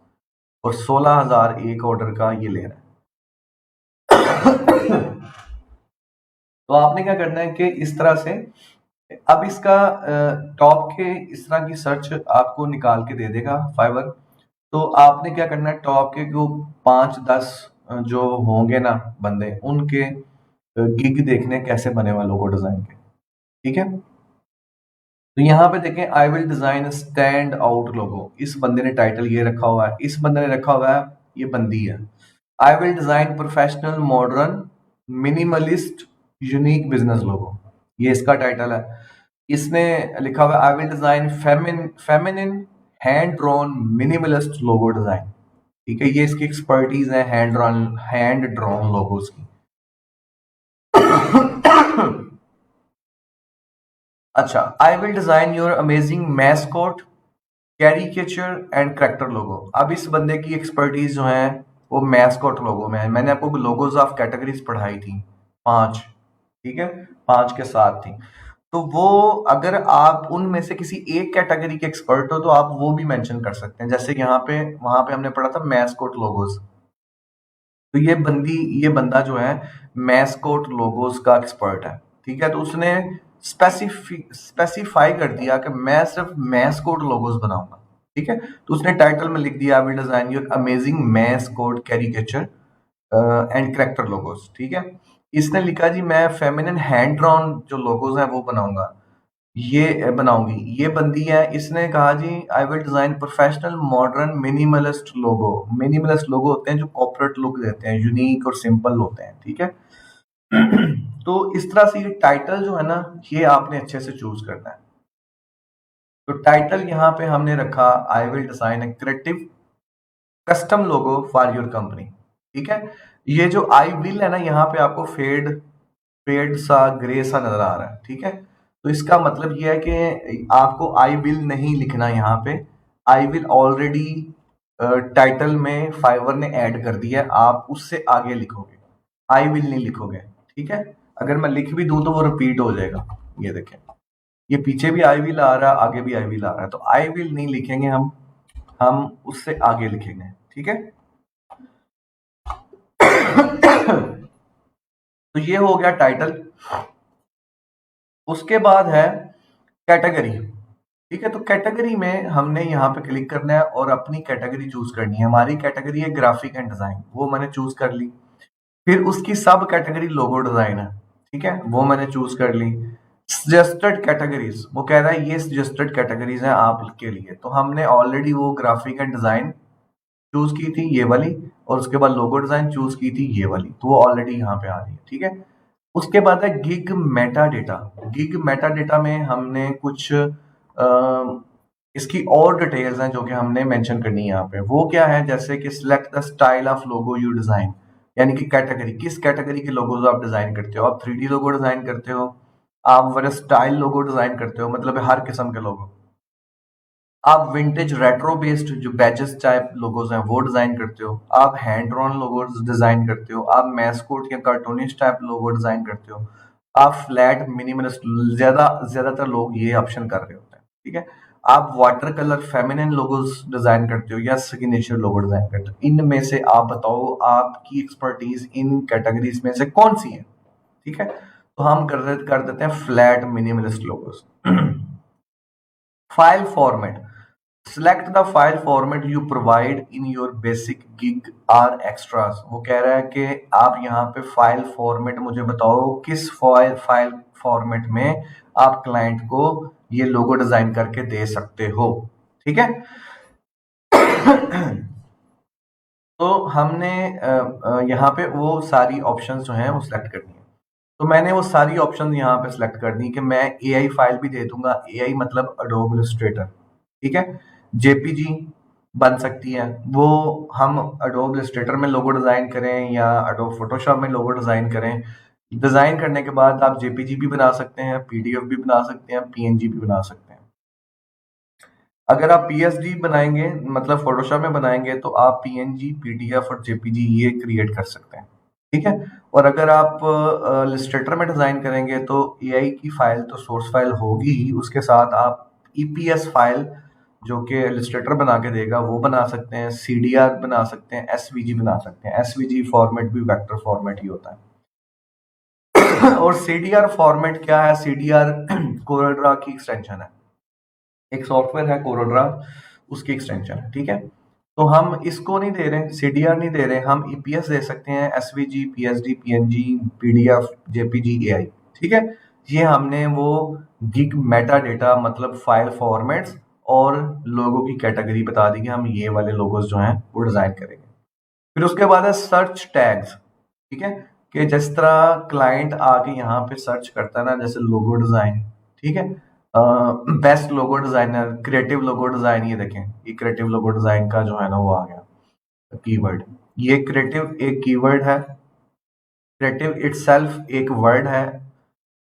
और 16,000 एक ऑर्डर का ये ले रहा है। तो आपने क्या करना है कि इस तरह से अब इसका टॉप के इस तरह की सर्च आपको निकाल के दे देगा फाइवर। तो आपने क्या करना है, टॉप के जो 5-10 जो होंगे ना बंदे, उनके गिग देखने कैसे बने हुए लोगो डिजाइन के। ठीक है, तो यहाँ पे देखें I will design stand out logo, इस बंदे ने टाइटल ये रखा हुआ है, इस बंदे ने रखा हुआ है, ये बंदी है, I will design professional modern minimalist unique business logo, ये इसका टाइटल है। इसने लिखा हुआ I will design feminine hand drawn minimalist logo design. ठीक है, ये इसकी एक्सपर्टीज है हैंड ड्रॉन लोगोस की। अच्छा, I will design your amazing mascot caricature and character logo. अब इस बंदे की एक्सपर्टीज जो है वो मैस्कॉट लोगो में है। मैंने आपको लोगोज ऑफ कैटेगरीज पढ़ाई थी 5, ठीक है, 5 के साथ थी। तो वो अगर आप उनमें से किसी एक कैटेगरी के एक्सपर्ट हो तो आप वो भी मेंशन कर सकते हैं। जैसे यहाँ पे वहां पे हमने पढ़ा था मैस्कोट लोगोस, तो ये बंदा जो है मैस्कोट लोगोस का एक्सपर्ट है। ठीक है, तो उसने स्पेसिफाई कर दिया कि मैं सिर्फ मैस्कोट लोगोस बनाऊंगा। ठीक है, तो उसने टाइटल में लिख दिया आई will design your amazing mascot caricature and character logos. ठीक है, इसने लिखा जी मैं फेमिनिन हैंड ड्रॉन जो लोगोस हैं वो बनाऊंगा, ये बनाऊंगी। ये बंदी है, इसने कहा जी I will design professional modern minimalist logo. Minimalist logo होते हैं जो कॉर्पोरेट लुक देते हैं, यूनिक और सिंपल होते हैं। ठीक है, तो इस तरह से ये टाइटल जो है ना ये आपने अच्छे से चूज करना है। तो टाइटल यहाँ पे हमने रखा आई will design a creative custom logo for your company. ठीक है, ये जो आई विल है ना यहाँ पे आपको फेड सा ग्रे सा नजर आ रहा है। ठीक है, तो इसका मतलब ये है कि आपको आई विल नहीं लिखना यहाँ पे, आई विल ऑलरेडी टाइटल में फाइवर ने ऐड कर दिया है, आप उससे आगे लिखोगे, आई विल नहीं लिखोगे। ठीक है, अगर मैं लिख भी दूं तो वो रिपीट हो जाएगा। ये देखें, ये पीछे भी आई विल आ रहा है, आगे भी आई विल आ रहा है, तो आई विल नहीं लिखेंगे हम उससे आगे लिखेंगे। ठीक है, तो ये हो गया टाइटल। उसके बाद है कैटेगरी। ठीक है, तो कैटेगरी में हमने यहाँ पे क्लिक करना है और अपनी कैटेगरी चूज करनी है। हमारी कैटेगरी है ग्राफिक एंड डिजाइन, वो मैंने चूज कर ली। फिर उसकी सब कैटेगरी लोगो डिजाइन है। ठीक है, वो मैंने चूज कर ली। सजेस्टेड कैटेगरीज, वो कह रहा है ये सजेस्टेड कैटेगरीज हैं आपके लिए, तो हमने ऑलरेडी वो ग्राफिक एंड डिजाइन चूज की थी ये वाली, और उसके बाद लोगो डिजाइन चूज की थी ये वाली, तो वो ऑलरेडी यहाँ पे आ रही है। ठीक है, उसके बाद है gig Meta data. Gig Meta data में हमने कुछ इसकी और डिटेल्स हैं जो कि हमने मेंशन करनी है यहाँ पे। वो क्या है, जैसे कि select the style of logo you design, यानी कि कैटेगरी, किस कैटेगरी के लोगोज आप डिजाइन करते हो। आप 3D लोगो डिजाइन करते हो, आप वर्सटाइल लोगो डिजाइन करते हो, मतलब हर किस्म के लोगो, आप विंटेज रेट्रो बेस्ड जो बैजेस टाइप लोगोज हैं वो डिजाइन करते हो, आप हैंड ड्रॉन लोगोज डिजाइन करते हो, आप मैस्कोट या कार्टूनिस्ट टाइप लोगो डिजाइन करते हो, आप फ्लैट मिनिमलिस्ट, ज्यादातर लोग ये ऑप्शन कर रहे होते हैं। ठीक है, आप water colour feminine logos design करते हो या सिग्नेचर लोगो डिजाइन करते हो। इनमें से आप बताओ आपकी एक्सपर्टीज इन कैटेगरीज में से कौन सी है। ठीक है, तो हम कर देते हैं flat minimalist logos. File format, select the file format you provide in your basic gig or extras। वो कह रहा है कि आप यहाँ पे फाइल फॉर्मेट मुझे बताओ किस फाइल फॉर्मेट में आप क्लाइंट को ये लोगो डिजाइन करके दे सकते हो। ठीक है, तो हमने यहाँ पे वो सारी ऑप्शंस जो हैं वो सिलेक्ट करनी है। तो मैंने वो सारी ऑप्शन यहाँ पे सिलेक्ट कर दी कि मैं एआई फाइल भी दे दूंगा। एआई मतलब एडोब इलस्ट्रेटर, ठीक है। जेपीजी बन सकती है, वो हम एडोब इलस्ट्रेटर में लोगो डिजाइन करें या एडोब फोटोशॉप में लोगो डिजाइन करें। डिजाइन करने के बाद आप जेपीजी भी बना सकते हैं, पीडीएफ भी बना सकते हैं, पीएनजी भी बना सकते हैं। अगर आप पीएसडी बनाएंगे मतलब फोटोशॉप में बनाएंगे तो आप पीएनजी, पीडीएफ और जेपीजी ये क्रिएट कर सकते हैं, ठीक है। और अगर आप इलस्ट्रेटर में डिजाइन करेंगे तो एआई की फाइल तो सोर्स फाइल होगी ही, उसके साथ आप ईपीएस फाइल जो कि इलस्ट्रेटर बना के देगा वो बना सकते हैं, सीडीआर बना सकते हैं, एसवीजी बना सकते हैं। एसवीजी फॉर्मेट भी वेक्टर फॉर्मेट ही होता है। और सीडीआर फॉर्मेट क्या है? सीडीआर कोरलड्रा की एक्सटेंशन है, एक सॉफ्टवेयर है कोरोड्रा, उसकी एक्सटेंशन है, ठीक है। तो हम इसको नहीं दे रहे, सीडीआर नहीं दे रहे, हम ईपीएस दे सकते हैं, SVG, PSD, PNG, PDF, JPG, AI, ठीक है। ये हमने वो गिग मेटा डेटा मतलब फाइल फॉर्मेट्स और लोगो की कैटेगरी बता दी कि हम ये वाले लोगोस जो हैं वो डिजाइन करेंगे। फिर उसके बाद है सर्च टैग्स, ठीक है। कि जिस तरह क्लाइंट आके यहाँ पे सर्च करता है ना, जैसे लोगो डिजाइन, ठीक है, बेस्ट लोगो डिजाइनर, क्रिएटिव लोगो डिजाइन, ये देखें, ये क्रिएटिव लोगो डिजाइन का जो है ना वो आ गया कीवर्ड। ये क्रिएटिव एक कीवर्ड है, क्रिएटिव इटसेल्फ एक वर्ड है,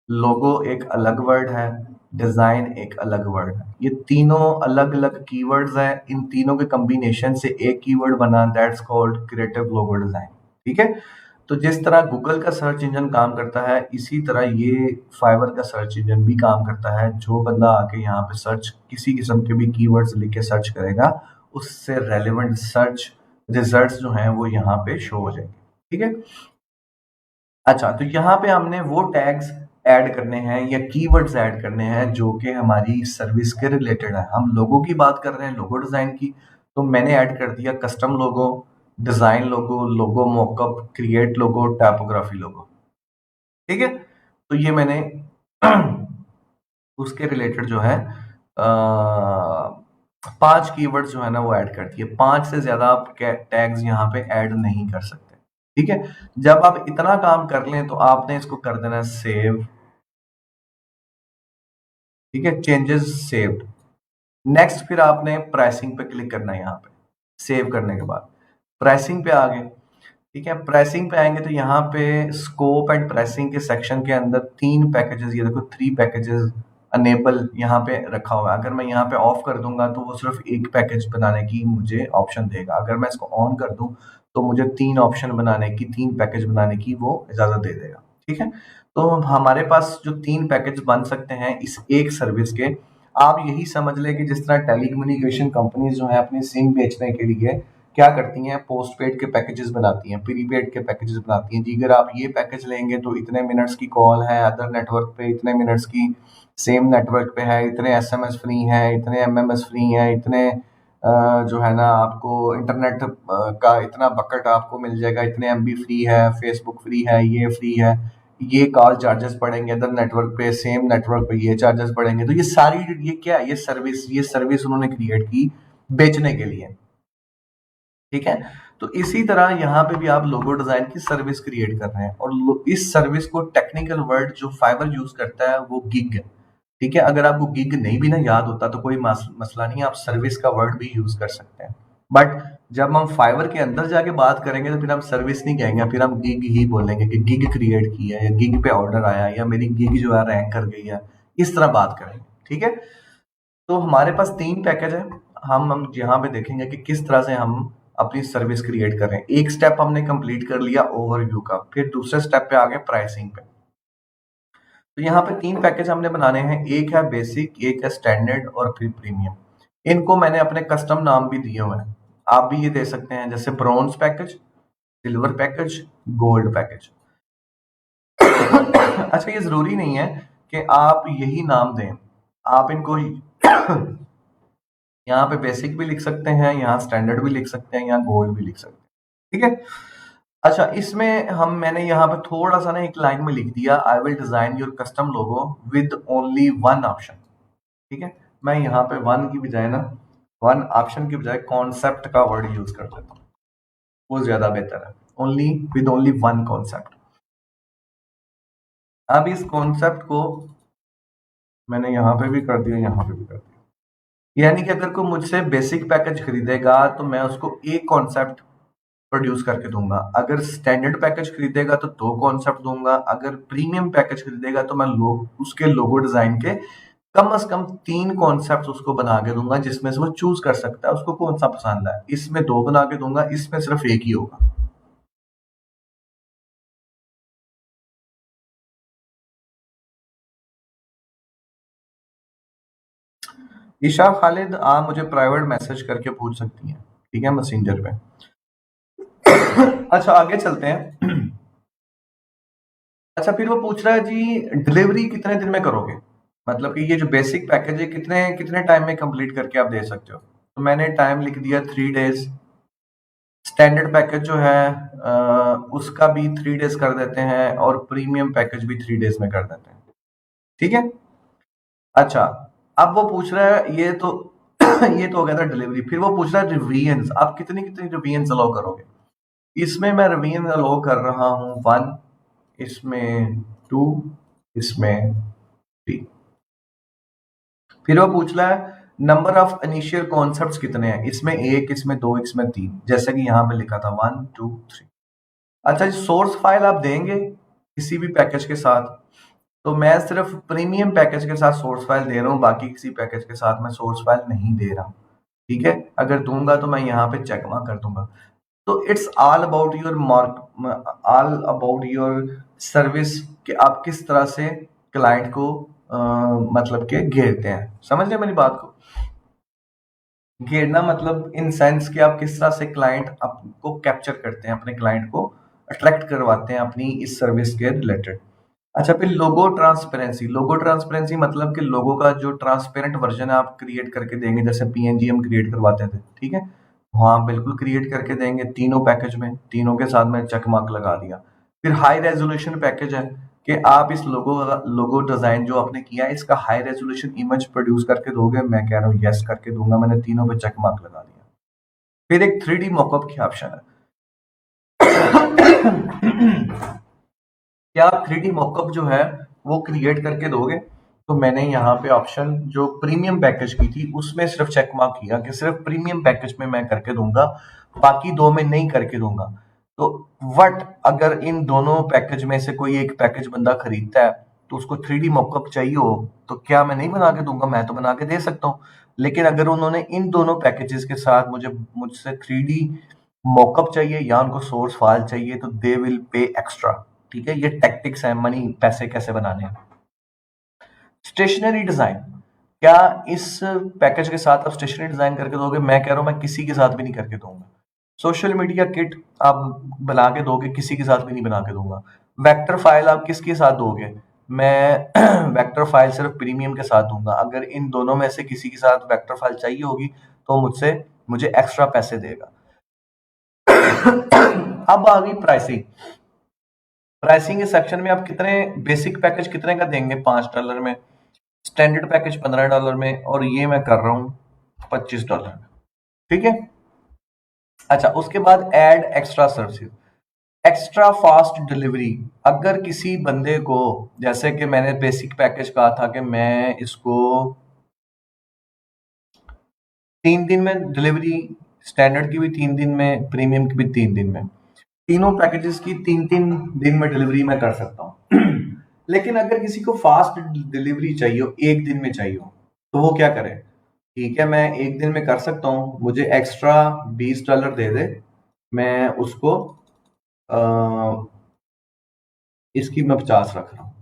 लोगो एक अलग वर्ड है, डिजाइन एक अलग वर्ड है। ये तीनों अलग अलग कीवर्ड्स हैं, इन तीनों के कॉम्बिनेशन से एक कीवर्ड बना, that's called creative logo design, ठीक है। तो जिस तरह गूगल का सर्च इंजन काम करता है, इसी तरह ये फाइवर का सर्च इंजन भी काम करता है। जो बंदा आके यहाँ पे सर्च किसी किस्म के भी कीवर्ड्स लिख के सर्च करेगा, उससे रेलेवेंट सर्च रिजल्ट्स जो हैं वो यहाँ पे शो हो जाएंगे, ठीक है। अच्छा, तो यहाँ पे हमने वो टैग्स ऐड करने हैं या कीवर्ड्स ऐड करने हैं जो कि हमारी सर्विस के रिलेटेड है। हम लोगों की बात कर रहे हैं, लोगो डिजाइन की, तो मैंने ऐड कर दिया कस्टम लोगो, डिजाइन लोगो, लोगो मॉकअप, क्रिएट लोगो, टाइपोग्राफी लोगो, ठीक है। तो ये मैंने उसके रिलेटेड जो है 5 कीवर्ड्स जो है ना वो ऐड कर दिए। 5 से ज्यादा आप टैग्स यहाँ पे ऐड नहीं कर सकते, ठीक है। जब आप इतना काम कर लें तो आपने इसको कर देना सेव, ठीक है, चेंजेस सेव्ड। नेक्स्ट फिर आपने प्राइसिंग पे क्लिक करना है, यहाँ पे सेव करने के बाद प्राइसिंग पे आ गए, ठीक है। प्राइसिंग पे आएंगे तो यहाँ पे स्कोप एंड प्राइसिंग के सेक्शन के अंदर 3 पैकेजेस, ये देखो 3 पैकेजेस अनेबल यहाँ पे रखा हुआ है। अगर मैं यहाँ पे ऑफ कर दूंगा तो वो सिर्फ एक पैकेज बनाने की मुझे ऑप्शन देगा, अगर मैं इसको ऑन कर दूं तो मुझे 3 ऑप्शन बनाने की, 3 पैकेज बनाने की वो इजाजत दे देगा, ठीक है। तो हमारे पास जो 3 पैकेज बन सकते हैं इस एक सर्विस के, आप यही समझ लें कि जिस तरह टेलीकम्युनिकेशन कंपनीज जो है अपनी सिम बेचने के लिए क्या करती हैं, पोस्ट पेड के पैकेजेस बनाती हैं, प्रीपेड के पैकेजेस बनाती हैं। जी अगर आप ये पैकेज लेंगे तो इतने मिनट्स की कॉल है, अदर नेटवर्क पे इतने मिनट्स की, सेम नेटवर्क पे है इतने एसएमएस फ्री हैं, इतने एमएमएस फ्री हैं, इतने जो है ना आपको इंटरनेट का इतना बकेट आपको मिल जाएगा, इतने एमबी फ्री है, फेसबुक फ्री है, ये फ्री है, ये कॉल चार्जेस पड़ेंगे, अदर नेटवर्क पे सेम नेटवर्क पे ये चार्जेस पड़ेंगे। तो ये सारी ये क्या है, ये सर्विस उन्होंने क्रिएट की बेचने के लिए, ठीक है। तो इसी तरह यहाँ पे भी आप लोगो डिजाइन की सर्विस क्रिएट कर रहे हैं, और इस सर्विस को टेक्निकल वर्ड जो फाइवर यूज करता है वो गिग है, ठीक है। अगर आपको गिग नहीं भी ना याद होता तो कोई मसला नहीं, आप सर्विस का वर्ड भी यूज कर सकते हैं। बट जब हम फाइवर के अंदर जाके बात करेंगे तो फिर हम सर्विस नहीं कहेंगे, फिर हम गिग ही बोलेंगे कि गिग क्रिएट किया है, या गिग पे ऑर्डर आया, या मेरी गिग जो है रैंक कर गई है, इस तरह बात करेंगे, ठीक है। तो हमारे पास 3 पैकेज है, हम यहाँ पे देखेंगे कि किस तरह से हम अपनी सर्विस क्रिएट कर रहे हैं। एक स्टेप हमने कंप्लीट कर लिया ओवरव्यू का, फिर दूसरे स्टेप पे आ गए प्राइसिंग पे। तो यहाँ पे 3 पैकेज हमने बनाने हैं, एक है बेसिक, एक है स्टैंडर्ड और फिर प्रीमियम। इनको मैंने अपने कस्टम नाम भी दिए हुए हैं, आप भी ये दे सकते हैं, जैसे bronze package, silver package, gold package. अच्छा, ये जरूरी नहीं है कि आप यही नाम दें, आप इनको यहाँ पे बेसिक भी लिख सकते हैं, यहाँ स्टैंडर्ड भी लिख सकते हैं, यहाँ गोल्ड भी लिख सकते हैं, ठीक है। अच्छा, इसमें मैंने यहाँ पे थोड़ा सा ना एक लाइन में लिख दिया, आई will design your custom logo with only one option, ठीक है। मैं यहाँ पे वन की बजाय ना, वन ऑप्शन की बजाय कॉन्सेप्ट का वर्ड यूज कर देता हूँ, वो ज्यादा बेहतर है, only with only one concept. अब इस कॉन्सेप्ट को मैंने यहाँ पे भी कर दिया, यहाँ पे भी कर दिया। यानी कि अगर कोई मुझसे बेसिक पैकेज खरीदेगा तो मैं उसको एक कॉन्सेप्ट प्रोड्यूस करके दूंगा, अगर स्टैंडर्ड पैकेज खरीदेगा तो दो कॉन्सेप्ट दूंगा, अगर प्रीमियम पैकेज खरीदेगा तो मैं उसके लोगो डिजाइन के कम से कम 3 कॉन्सेप्ट उसको बना के दूंगा, जिसमें से वो चूज कर सकता है उसको कौन सा पसंद है। इसमें 2 बना के दूंगा, इसमें सिर्फ एक ही होगा। ईशा खालिद, आप मुझे प्राइवेट मैसेज करके पूछ सकती हैं, ठीक है, मैसेंजर पे। अच्छा आगे चलते हैं। अच्छा फिर वो पूछ रहा है जी डिलीवरी कितने दिन में करोगे, मतलब कि ये जो बेसिक पैकेज है कितने कितने टाइम में कंप्लीट करके आप दे सकते हो। तो मैंने टाइम लिख दिया 3 डेज। स्टैंडर्ड पैकेज जो है उसका भी 3 डेज कर देते हैं, और प्रीमियम पैकेज भी 3 डेज में कर देते हैं, ठीक है। अच्छा अब वो पूछ रहा है ये तो ये तो हो गया था डिलीवरी। फिर वो पूछ रहा है रिवीजन, आप कितनी कितनी रिवीजन अलाउ करोगे। इसमें मैं रिवीजन अलाउ कर रहा हूँ 1, इसमें 2, इसमें 3। फिर वो पूछ रहा है नंबर ऑफ इनिशियल कॉन्सेप्ट्स कितने हैं, इसमें 1, इसमें 2, इसमें 3, जैसे कि यहाँ पे लिखा था 1 2 3। अच्छा सोर्स फाइल आप देंगे किसी भी पैकेज के साथ, तो मैं सिर्फ प्रीमियम पैकेज के साथ सोर्स फाइल दे रहा हूँ, बाकी किसी पैकेज के साथ मैं सोर्स फाइल नहीं दे रहा हूँ, ठीक है। अगर दूंगा तो मैं यहाँ पे चेक मार्क कर दूंगा। तो it's all about your mark, all about your service, कि आप किस तरह से क्लाइंट को मतलब के घेरते हैं। समझ रहे मेरी बात को। घेरना मतलब इन सेंस कि आप किस तरह से क्लाइंट आपको कैप्चर करते हैं, अपने क्लाइंट को अट्रैक्ट करवाते हैं अपनी इस सर्विस के रिलेटेड। अच्छा फिर लोगो ट्रांसपेरेंसी। लोगो ट्रांसपेरेंसी मतलब कि लोगो का जो ट्रांसपेरेंट वर्जन है आप क्रिएट करके देंगे, जैसे पीएनजी हम क्रिएट करवाते थे, ठीक है। हाँ बिल्कुल क्रिएट करके देंगे तीनों पैकेज में, तीनों के साथ मैं चेक मार्क लगा दिया। फिर हाई रेजोल्यूशन पैकेज है कि आप इस लोगो लोगो डिजाइन जो आपने किया है इसका हाई रेजोल्यूशन इमेज प्रोड्यूस करके दोगे, मैं कह रहा हूँ यस करके दूंगा, मैंने तीनों पे चेक मार्क लगा दिया। फिर एक 3D मॉकअप की ऑप्शन है। क्या आप 3D मॉकअप जो है वो क्रिएट करके दोगे। तो मैंने यहाँ पे ऑप्शन जो प्रीमियम पैकेज की थी उसमें सिर्फ चेक मार्क किया कि सिर्फ प्रीमियम पैकेज में मैं करके दूंगा, बाकी 2 में नहीं करके दूंगा। तो वट अगर इन दोनों पैकेज में से कोई एक पैकेज बंदा खरीदता है तो उसको 3D मॉकअप चाहिए हो, तो क्या मैं नहीं बना के दूंगा, मैं तो बना के दे सकता हूँ। लेकिन अगर उन्होंने इन दोनों पैकेजेस के साथ मुझसे 3D मॉकअप चाहिए या उनको सोर्स फाइल चाहिए, तो दे विल पे एक्स्ट्रा, ठीक है। ये टैक्टिक्स है मनी पैसे कैसे बनाने हैं। स्टेशनरी डिजाइन, क्या इस पैकेज के साथ आप स्टेशनरी डिजाइन करके दोगे, मैं कह रहा हूं मैं किसी के साथ भी नहीं करके दूंगा। सोशल मीडिया किट आप बना के दोगे, किसी के साथ भी नहीं बना के दूंगा। वेक्टर फाइल आप किसके साथ दोगे, मैं वेक्टर फाइल सिर्फ प्रीमियम के साथ दूंगा। अगर इन दोनों में से किसी के साथ वेक्टर फाइल चाहिए होगी तो मुझे एक्स्ट्रा पैसे देगा। अब आ गई प्राइसिंग। प्राइसिंग के सेक्शन में आप कितने बेसिक पैकेज कितने का देंगे, $5 में, स्टैंडर्ड पैकेज $15 में, और ये मैं कर रहा हूँ $25 में, ठीक है। अच्छा उसके बाद add extra services, extra fast delivery. अगर किसी बंदे को, जैसे कि मैंने बेसिक पैकेज कहा था कि मैं इसको 3 दिन में डिलीवरी, स्टैंडर्ड की भी 3 दिन में, प्रीमियम की भी 3 दिन में, तीनों पैकेजेस की 3-3 दिन में डिलीवरी मैं कर सकता हूँ। लेकिन अगर किसी को फास्ट डिलीवरी चाहिए हो, 1 दिन में चाहिए हो, तो वो क्या करे। ठीक है मैं 1 दिन में कर सकता हूँ, मुझे एक्स्ट्रा $20 दे दे, मैं उसको इसकी मैं 50 रख रहा हूँ।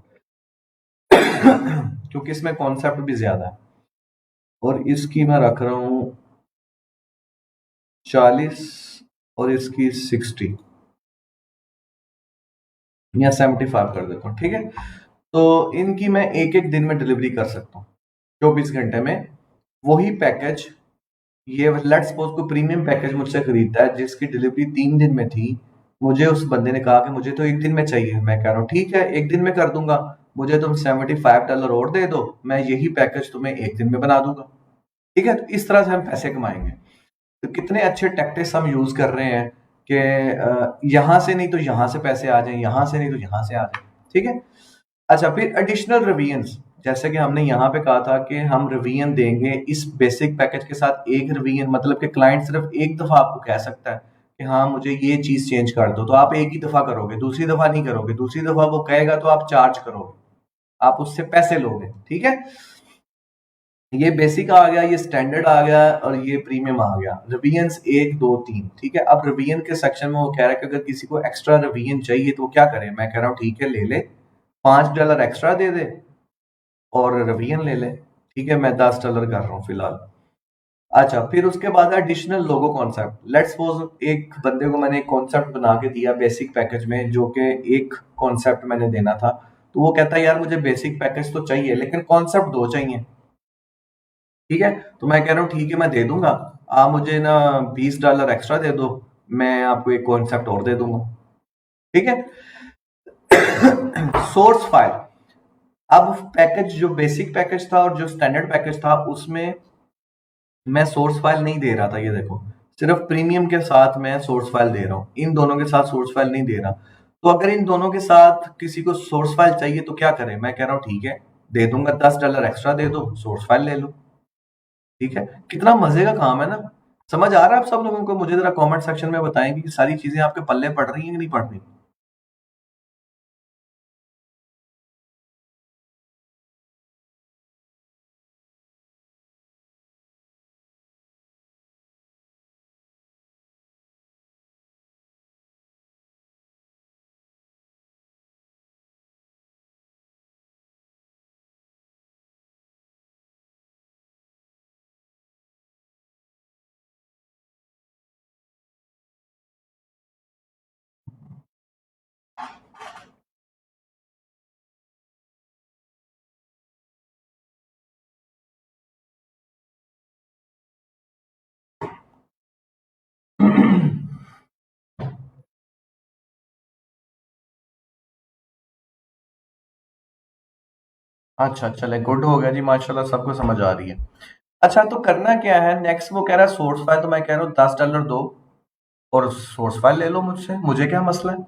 क्योंकि इसमें कॉन्सेप्ट भी ज्यादा है, और इसकी मैं रख रहा हूँ 40 और इसकी 60 या 75 कर देता हूँ, ठीक है। तो इनकी मैं एक एक दिन में डिलीवरी कर सकता हूँ 24 घंटे में। वही पैकेज, ये लेट्स सपोज को प्रीमियम पैकेज मुझसे खरीदता है जिसकी डिलीवरी 3 दिन में थी, मुझे उस बंदे ने कहा कि मुझे तो 1 दिन में चाहिए, मैं कह रहा हूँ ठीक है 1 दिन में कर दूंगा, मुझे तुम $75 और दे दो, मैं यही पैकेज तुम्हें 1 दिन में बना दूंगा, ठीक है। तो इस तरह से हम पैसे कमाएंगे। तो कितने अच्छे टैक्टिक्स हम यूज कर रहे हैं कि यहां से नहीं तो यहां से पैसे आ जाए, यहां से नहीं तो यहां से आ जाए, ठीक है। अच्छा, फिर एडिशनल रिवीजन्स, जैसे कि हमने यहाँ पे कहा था कि हम रिवीजन देंगे इस बेसिक पैकेज के साथ। एक रिवीजन मतलब कि क्लाइंट सिर्फ एक दफा आपको कह सकता है कि हाँ मुझे ये चीज चेंज कर दो, तो आप एक ही दफा करोगे, दूसरी दफा नहीं करोगे। दूसरी दफा वो कहेगा तो आप चार्ज करोगे, आप उससे पैसे लोगे, ठीक है। ये बेसिक आ गया, ये स्टैंडर्ड आ गया और ये प्रीमियम आ गया। रिवीजन्स 1 2 3, ठीक है। अब रिवीजन के सेक्शन में वो कह रहा है कि अगर किसी को एक्स्ट्रा रिवीजन चाहिए तो वो क्या करे। मैं कह रहा हूँ ठीक है, ले ले, $5 एक्स्ट्रा दे दे और रिवीजन ले ले, ठीक है। मैं $10 कर रहा हूँ फिलहाल। अच्छा, फिर उसके बाद additional logo concept. Let's suppose एक बंदे को मैंने एक कॉन्सेप्ट बना के दिया बेसिक पैकेज में, जो कि एक कॉन्सेप्ट मैंने देना था, तो वो कहता है यार मुझे बेसिक पैकेज तो चाहिए लेकिन कॉन्सेप्ट दो चाहिए, ठीक है। तो मैं कह रहा हूँ ठीक है मैं दे दूंगा, आप मुझे ना $20 एक्स्ट्रा दे दो, मैं आपको एक कॉन्सेप्ट और दे दूंगा, ठीक है। Source file. अब पैकेज जो बेसिक पैकेज था और जो स्टैंडर्ड पैकेज था उसमें मैं सोर्स फाइल नहीं दे रहा था, ये देखो, सिर्फ प्रीमियम के साथ मैं सोर्स फाइल दे रहा हूँ, इन दोनों के साथ सोर्स फाइल नहीं दे रहा। तो अगर इन दोनों के साथ किसी को सोर्स फाइल चाहिए तो क्या करें। मैं कह रहा हूँ ठीक है, दे दूंगा, $10 एक्स्ट्रा दे दो, सोर्स फाइल ले लो, ठीक है। कितना मजे का काम है ना। समझ आ रहा है आप सब लोगों को? मुझे जरा कमेंट सेक्शन में बताएं कि सारी चीजें आपके पल्ले पड़ रही हैं कि नहीं पड़ रही। अच्छा, चले, गुड हो गया जी, माशाल्लाह सबको समझ आ रही है। अच्छा, तो करना क्या है नेक्स्ट। वो कह रहा है सोर्स फाइल, तो मैं कह रहा हूँ $10 दो और सोर्स फाइल ले लो मुझसे, मुझे क्या मसला है।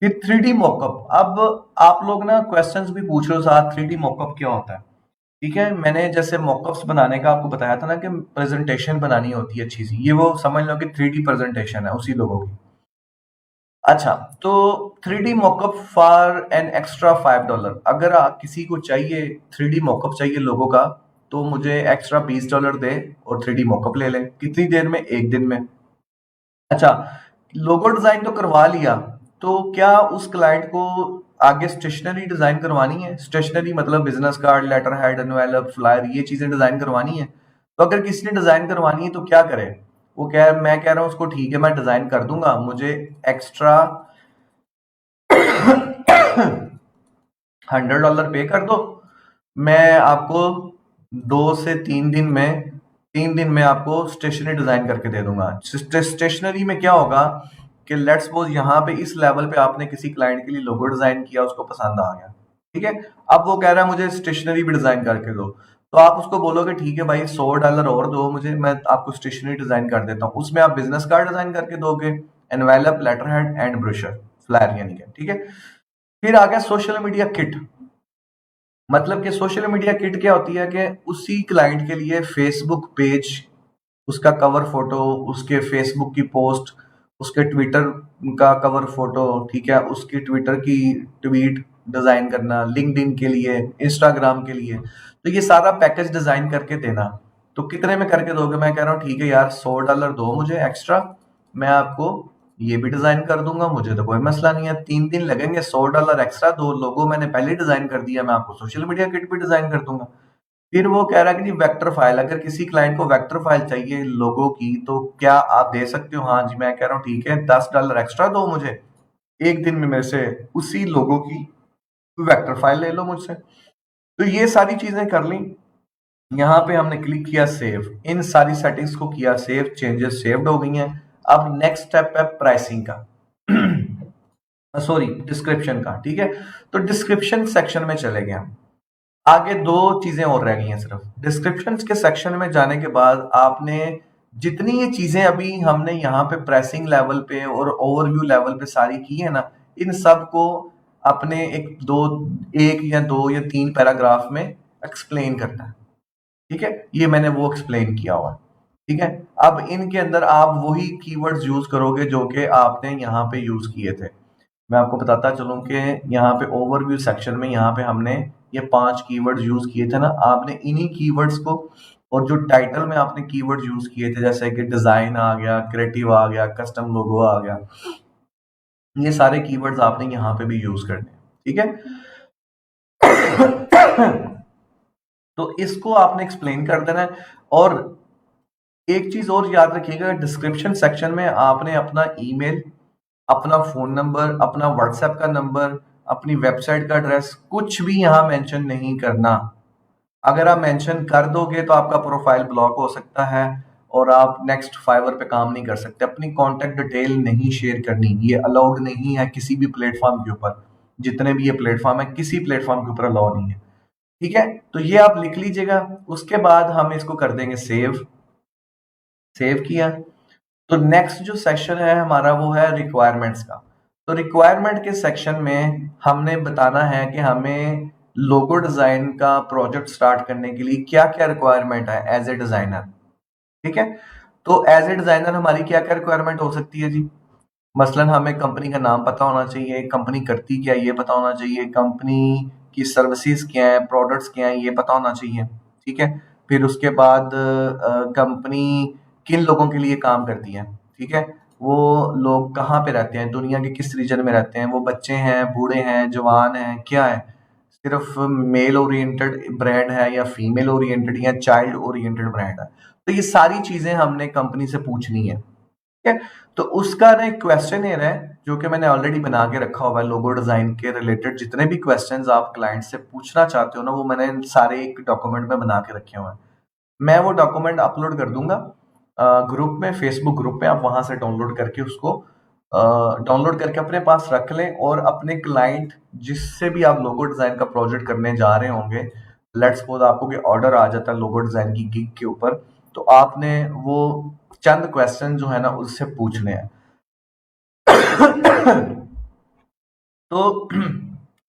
फिर 3D मॉकअप। अब आप लोग ना क्वेश्चंस भी पूछ रहे हो साथ, 3D मॉकअप क्या होता है, ठीक है। मैंने जैसे मॉकअप्स बनाने का आपको बताया था ना कि प्रेजेंटेशन बनानी होती है अच्छी सी, ये वो समझ लो कि 3D प्रेजेंटेशन है उसी लोगों की। अच्छा, तो 3D mock-up for an extra $5। अगर किसी को चाहिए 3D मॉकअप चाहिए लोगों का, तो मुझे एक्स्ट्रा $20 दे और 3D मॉकअप ले ले। कितनी देर में? एक दिन में। अच्छा, लोगो डिजाइन तो करवा लिया, तो क्या उस क्लाइंट को आगे स्टेशनरी डिजाइन करवानी है? स्टेशनरी मतलब business card, letter head, envelope, flyer, ये चीजें डिजाइन करवानी है। तो अगर किसी ने डिजाइन करवानी है तो क्या करे। वो कह मैं कह रहा हूँ उसको ठीक है मैं डिजाइन कर दूंगा, मुझे एक्स्ट्रा $100 पे कर दो, मैं आपको 2 से 3 दिन में 3 दिन में आपको स्टेशनरी डिजाइन करके दे दूंगा। स्टेशनरी में क्या होगा कि लेट्स सपोज यहाँ पे इस लेवल पे आपने किसी क्लाइंट के लिए लोगो डिजाइन किया, उसको पसंद आ गया, ठीक है। अब वो कह रहा है मुझे स्टेशनरी भी डिजाइन करके दो, तो आप उसको बोलोगे ठीक है भाई $100 और दो मुझे, मैं आपको स्टेशनरी डिजाइन कर देता हूँ। उसमें आप बिजनेस कार्ड डिजाइन करके दोगे, envelope, letter head and brochure, flyer यानी कि, ठीक है। फिर आ गया सोशल मीडिया किट। मतलब कि सोशल मीडिया किट क्या होती है कि उसी क्लाइंट के लिए फेसबुक पेज, उसका कवर फोटो, उसके फेसबुक की पोस्ट, उसके ट्विटर का कवर फोटो, ठीक है, उसकी ट्विटर की ट्वीट डिजाइन करना, लिंक्डइन के लिए, इंस्टाग्राम के लिए, तो ये सारा पैकेज डिजाइन करके देना। तो कितने में करके दोगे। मैं कह रहा हूँ ठीक है यार, $100 दो मुझे एक्स्ट्रा, मैं आपको ये भी डिजाइन कर दूंगा, मुझे तो कोई मसला नहीं है। 3 दिन लगेंगे, $100 एक्स्ट्रा दो, लोगो मैंने पहले डिजाइन कर दिया, मैं आपको सोशल मीडिया किट भी डिजाइन कर दूंगा। फिर वो कह रहा है कि जी वेक्टर फाइल, अगर किसी क्लाइंट को वेक्टर फाइल चाहिए लोगो की तो क्या आप दे सकते हो। हाँ जी, मैं कह रहा हूँ ठीक है, $10 एक्स्ट्रा दो मुझे, एक दिन में मेरे से उसी लोगो की वेक्टर फाइल ले लो मुझसे। तो ये सारी चीजें कर ली। यहाँ पे हमने क्लिक किया सेव, इन सारी सेटिंग्स को किया सेव, चेंजेस सेव्ड हो गई हैं। अब नेक्स्ट स्टेप है प्राइसिंग का, सॉरी डिस्क्रिप्शन का, ठीक है। तो डिस्क्रिप्शन सेक्शन में चले गए हम। आगे दो चीजें और रह गई हैं सिर्फ। डिस्क्रिप्शन के सेक्शन में जाने के बाद आपने जितनी ये चीजें अभी हमने यहाँ पे प्रेसिंग लेवल पे और ओवरव्यू लेवल पे सारी की है ना, इन सब को अपने एक या दो या तीन पैराग्राफ में एक्सप्लेन करना है। ठीक है, ये मैंने वो एक्सप्लेन किया हुआ है। ठीक है, अब इनके अंदर आप वही कीवर्ड्स यूज करोगे जो कि आपने यहाँ पे यूज किए थे। मैं आपको बताता चलूं कि यहाँ पे ओवरव्यू सेक्शन में यहाँ पे हमने ये 5 कीवर्ड्स यूज किए थे ना, आपने इन्हीं कीवर्ड्स को और जो टाइटल में आपने कीवर्ड्स यूज किए थे जैसे कि डिजाइन आ गया, क्रिएटिव आ गया, कस्टम लोगो आ गया, ये सारे कीवर्ड्स आपने यहाँ पे भी यूज करने हैं। ठीक है तो इसको आपने एक्सप्लेन कर देना है। और एक चीज और याद रखिएगा, डिस्क्रिप्शन सेक्शन में आपने अपना ईमेल, अपना फोन नंबर, अपना व्हाट्सएप का नंबर, अपनी वेबसाइट का एड्रेस कुछ भी यहां मेंशन नहीं करना। अगर आप मेंशन कर दोगे तो आपका प्रोफाइल ब्लॉक हो सकता है और आप नेक्स्ट फाइवर पे काम नहीं कर सकते। अपनी कॉन्टेक्ट डिटेल नहीं शेयर करनी, ये अलाउड नहीं है किसी भी प्लेटफॉर्म के ऊपर। जितने भी ये प्लेटफॉर्म है, किसी प्लेटफॉर्म के ऊपर अलाउ नहीं है। ठीक है, तो ये आप लिख लीजिएगा। उसके बाद हम इसको कर देंगे सेव किया। तो नेक्स्ट जो सेक्शन है हमारा वो है रिक्वायरमेंट्स का। तो रिक्वायरमेंट के सेक्शन में हमने बताना है कि हमें लोगो डिजाइन का प्रोजेक्ट स्टार्ट करने के लिए क्या क्या रिक्वायरमेंट है एज ए डिजाइनर। ठीक है, तो एज ए डिजाइनर हमारी क्या क्या रिक्वायरमेंट हो सकती है जी। मसलन हमें कंपनी का नाम पता होना चाहिए, कंपनी करती क्या है ये पता होना चाहिए, कंपनी की सर्विसेज क्या है, प्रोडक्ट्स क्या है ये पता होना चाहिए। ठीक है, फिर उसके बाद कंपनी किन लोगों के लिए काम करती है। ठीक है, वो लोग कहाँ पे रहते हैं, दुनिया के किस रीजन में रहते हैं, वो बच्चे हैं, बूढ़े हैं, जवान हैं, क्या है, सिर्फ मेल ओरिएंटेड ब्रांड है या फीमेल ओरिएंटेड या चाइल्ड ओरिएंटेड ब्रांड है। तो ये सारी चीजें हमने कंपनी से पूछनी है। ठीक है, तो उसका ना एक क्वेश्चन है जो कि मैंने ऑलरेडी बना के रखा हुआ है। लोगो डिजाइन के रिलेटेड जितने भी क्वेश्चंस आप क्लाइंट से पूछना चाहते हो ना, वो मैंने सारे एक डॉक्यूमेंट में बना के रखे हुए हैं। मैं वो डॉक्यूमेंट अपलोड कर दूंगा ग्रुप में, फेसबुक ग्रुप में। आप वहां से डाउनलोड करके उसको डाउनलोड करके अपने पास रख लें और अपने क्लाइंट जिससे भी आप लोगो डिजाइन का प्रोजेक्ट करने जा रहे होंगे, लेट्स सपोज आपको कि ऑर्डर आ जाता है लोगो डिजाइन की गिग के ऊपर, तो आपने वो चंद क्वेश्चन जो है ना उससे पूछने हैं। तो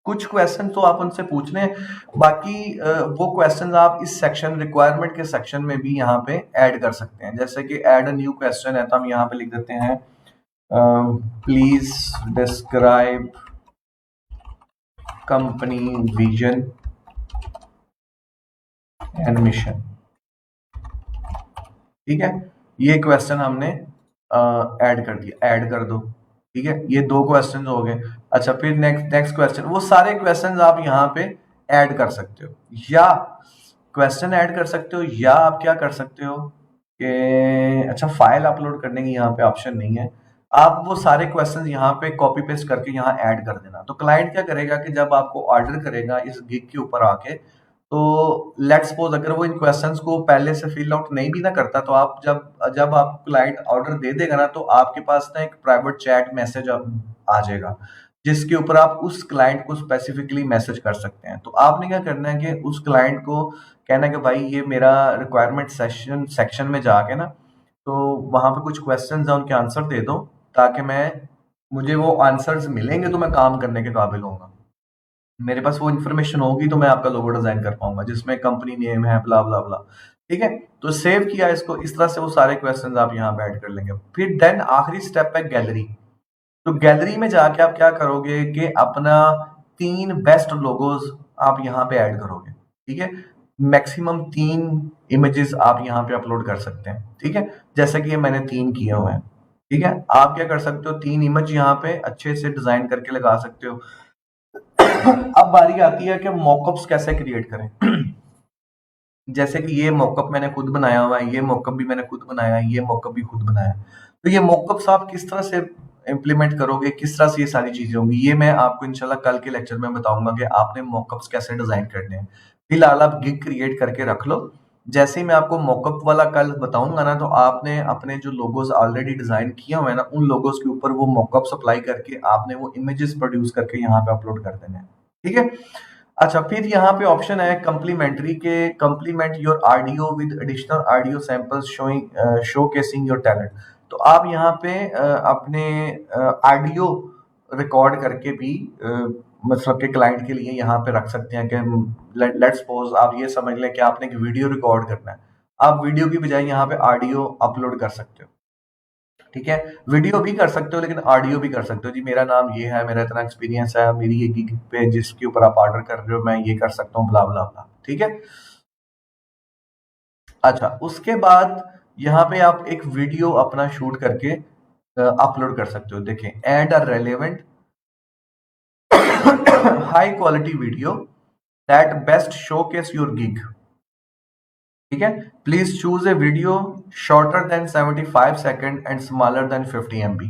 कुछ क्वेश्चन तो आप उनसे पूछने हैं, बाकी वो क्वेश्चन आप इस सेक्शन रिक्वायरमेंट के सेक्शन में भी यहाँ पे ऐड कर सकते हैं। जैसे कि ऐड अ न्यू क्वेश्चन है तो हम यहाँ पे लिख देते हैं please describe company vision and mission. ठीक है, ये क्वेश्चन हमने ऐड कर दिया, ऐड कर दो। ठीक है, ये 2 क्वेश्चन हो गए। अच्छा, फिर नेक्स्ट क्वेश्चन, वो सारे क्वेश्चन आप यहाँ पे ऐड कर सकते हो, या क्वेश्चन ऐड कर सकते हो, या आप क्या कर सकते हो कि अच्छा फाइल अपलोड करने की यहाँ पे ऑप्शन नहीं है, आप वो सारे क्वेश्चन यहाँ पे कॉपी पेस्ट करके यहाँ ऐड कर देना। तो क्लाइंट क्या करेगा कि जब आपको ऑर्डर करेगा इस गिग के ऊपर आके, तो लेट्स सपोज अगर वो इन क्वेश्चंस को पहले से फिल आउट नहीं भी ना करता, तो आप जब आप क्लाइंट ऑर्डर दे देगा ना, तो आपके पास ना एक प्राइवेट चैट मैसेज आ जाएगा जिसके ऊपर आप उस क्लाइंट को स्पेसिफिकली मैसेज कर सकते हैं। तो आपने क्या करना है कि उस क्लाइंट को कहना है कि भाई ये मेरा रिक्वायरमेंट सेक्शन में जाके ना, तो वहां पे कुछ क्वेश्चंस है उनके आंसर दे दो, ताकि मुझे वो आंसर्स मिलेंगे तो मैं काम करने के काबिल होऊंगा। मेरे पास वो इन्फॉर्मेशन होगी तो मैं आपका लोगो डिजाइन कर पाऊंगा जिसमें कंपनी नेम है, ब्ला ब्ला ब्ला। ठीक है, तो सेव किया इसको, इस तरह से वो सारे क्वेश्चंस आप यहाँ पे ऐड कर लेंगे। फिर देन आखिरी स्टेप है गैलरी। तो गैलरी में जाके आप क्या करोगे कि अपना 3 बेस्ट लोगोज आप यहाँ पे ऐड करोगे। ठीक है, मैक्सिमम 3 इमेजेस आप यहाँ पे अपलोड कर सकते हैं। ठीक है, जैसे कि ये मैंने 3 किए हुए हैं। ठीक है, आप क्या कर सकते हो, 3 इमेज यहाँ पे अच्छे से डिजाइन करके लगा सकते हो। अब बारी आती है कि मॉकअप्स कैसे क्रिएट करें। जैसे कि ये मॉकअप मैंने खुद बनाया हुआ है, ये मॉकअप भी मैंने खुद बनाया है, ये मॉकअप भी खुद बनाया है। तो ये मॉकअप्स आप किस तरह से इम्प्लीमेंट करोगे, किस तरह से ये सारी चीजें होंगी, ये मैं आपको इंशाल्लाह कल के लेक्चर में बताऊंगा कि आपने मॉकअप्स कैसे डिजाइन करने हैं। फिलहाल आप गिग क्रिएट करके रख लो। जैसे ही मैं आपको मॉकअप वाला कल बताऊंगा ना, तो आपने अपने जो लोगोस ऑलरेडी डिजाइन किए हुए हैं ना, उन लोगोस के ऊपर वो मॉकअप्स अप्लाई करके आपने वो इमेजेस प्रोड्यूस करके यहाँ पे अपलोड कर देने हैं। ठीक है, अच्छा, फिर यहाँ पे ऑप्शन है कम्प्लीमेंट्री के, complement your audio with additional audio samples showing showcasing your talent. तो आप यहाँ पे अपने ऑडियो रिकॉर्ड करके भी मतलब के क्लाइंट के लिए यहाँ पे रख सकते हैं कि लेट्स सपोज आप ये समझ लें कि आपने एक वीडियो रिकॉर्ड करना है, आप वीडियो की बजाय यहाँ पे ऑडियो अपलोड कर सकते हो। ठीक है, वीडियो भी कर सकते हो लेकिन ऑडियो भी कर सकते हो। जी मेरा नाम ये है, मेरा इतना एक्सपीरियंस है, मेरी ये गिग पे जिसके ऊपर आप ऑर्डर कर रहे हो मैं ये कर सकता हूँ, ब्ला ब्ला ब्ला। ठीक है, अच्छा उसके बाद यहाँ पे आप एक वीडियो अपना शूट करके अपलोड कर सकते हो। देखें, add a relevant high quality video that best showcase your gig. ठीक है, please choose a video shorter than 75 second and smaller than 50 MB।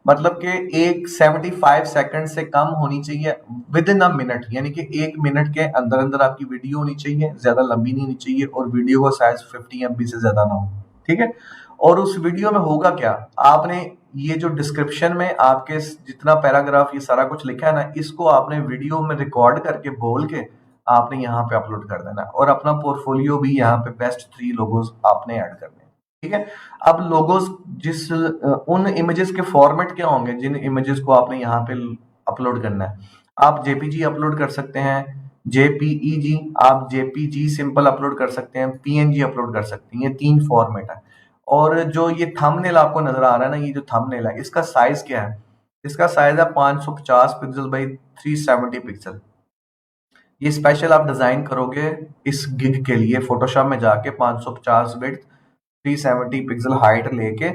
मतलब कि एक 75 सेकंड से कम होनी चाहिए विद इन अ मिनट, यानी कि 1 मिनट के अंदर अंदर आपकी वीडियो होनी चाहिए, ज्यादा लंबी नहीं होनी चाहिए, और वीडियो का साइज 50 MB से ज्यादा ना हो। ठीक है, और उस वीडियो में होगा क्या, आपने ये जो डिस्क्रिप्शन में आपके जितना पैराग्राफ ये सारा कुछ लिखा है ना, इसको आपने वीडियो में रिकॉर्ड करके बोल के आपने यहाँ पे अपलोड कर देना, और अपना पोर्टफोलियो भी यहाँ पे बेस्ट 3 लोगोज आपने ऐड करने। ठीक है, अब लोगोज जिस उन इमेजेस के फॉर्मेट क्या होंगे जिन इमेजेस को आपने यहाँ पे अपलोड करना है। आप जेपीजी अपलोड कर सकते हैं, जेपीईजी, आप जेपीजी सिंपल अपलोड कर सकते हैं, पीएनजी अपलोड कर सकते हैं। ये 3 फॉर्मेट है। और जो ये थंबनेल आपको नजर आ रहा है ना, ये जो थंबनेल है इसका साइज क्या है, इसका साइज है 550 पिक्सल बाई 370 पिक्सल। ये स्पेशल आप डिजाइन करोगे इस गिग के लिए फोटोशॉप में जाके 550 विड्थ 370 पिक्सल हाइट लेके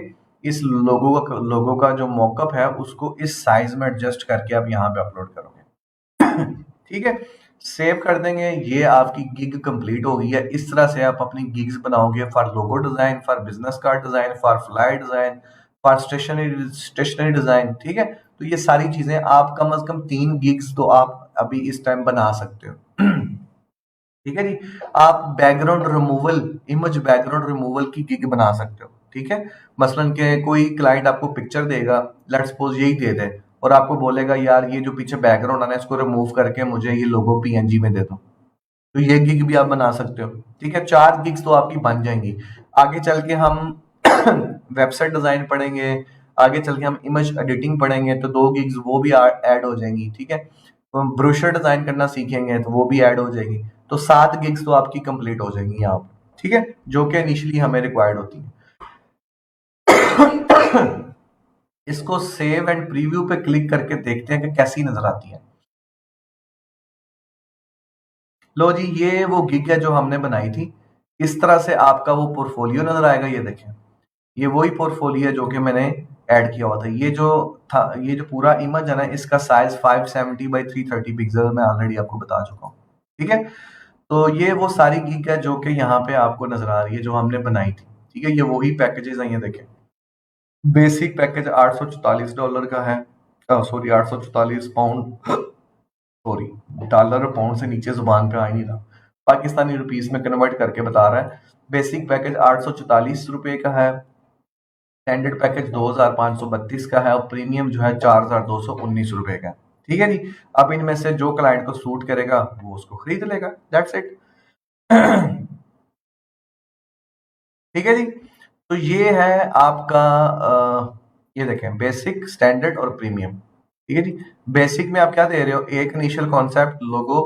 इस लोगो का जो मॉकअप है उसको इस साइज में एडजस्ट करके आप यहाँ पे अपलोड करोगे। ठीक है, सेव कर देंगे, ये आपकी गिग कंप्लीट हो गई है। इस तरह से आप अपनी गिग्स बनाओगे for logo design, for business card design, for fly design, for stationery design. ठीक है, तो ये सारी चीजें आप कम से कम 3 गिग्स तो आप अभी इस टाइम बना सकते हो। ठीक है जी, आप background removal, image background removal की गिग बना सकते हो। ठीक है, मसलन के कोई क्लाइंट आपको पिक्चर देगा, लेट्स सपोज यही दे दे, और आपको बोलेगा यार ये जो पीछे बैकग्राउंड है ना इसको रिमूव करके मुझे ये लोगो पीएनजी में दे दो, तो ये गिग भी आप बना सकते हो। ठीक है, 4 गिग्स तो आपकी बन जाएंगी। आगे चल के हम वेबसाइट डिजाइन पढ़ेंगे, आगे चल के हम इमेज एडिटिंग पढ़ेंगे, तो 2 गिग्स वो भी ऐड हो जाएंगी। ठीक है, तो हम ब्रोशर डिजाइन करना सीखेंगे तो वो भी ऐड हो जाएगी। तो 7 गिग्स तो आपकी कंप्लीट हो जाएंगी यहाँ पर। ठीक है, जो कि इनिशियली हमें रिक्वायर्ड होती है। इसको सेव एंड प्रीव्यू पे क्लिक करके देखते हैं कि कैसी नजर आती है। लो जी, ये वो गिग है जो हमने बनाई थी। इस तरह से आपका वो पोर्टफोलियो नजर आएगा। ये देखें, ये वही पोर्टफोलियो है जो कि मैंने ऐड किया हुआ था। ये जो था, ये जो पूरा इमेज है ना, इसका साइज 570 बाई 330 पिक्सल मैं ऑलरेडी आपको बता चुका हूँ। ठीक है, तो ये वो सारी गिग है जो कि यहाँ पे आपको नजर आ रही है जो हमने बनाई थी। ठीक है, ये वही पैकेजेस हैं। ये देखें, बेसिक पैकेज $844 का है, सॉरी 844 पाउंड, सॉरी डॉलर और पाउंड से नीचे जुबान पे आ ही नहीं रहा, पाकिस्तानी रुपीस में कन्वर्ट करके बता रहा है। बेसिक पैकेज 844 रुपए का है, स्टैंडर्ड पैकेज 2532 का है, और प्रीमियम जो है 4219 रुपए का है। ठीक है जी, अब इनमें से जो क्लाइंट को सूट करेगा वो उसको खरीद लेगा, दैट्स इट। ठीक है जी, तो ये है आपका ये देखें बेसिक, स्टैंडर्ड और प्रीमियम। ठीक है जी, बेसिक में आप क्या दे रहे हो, एक इनिशियल कॉन्सेप्ट, लोगो,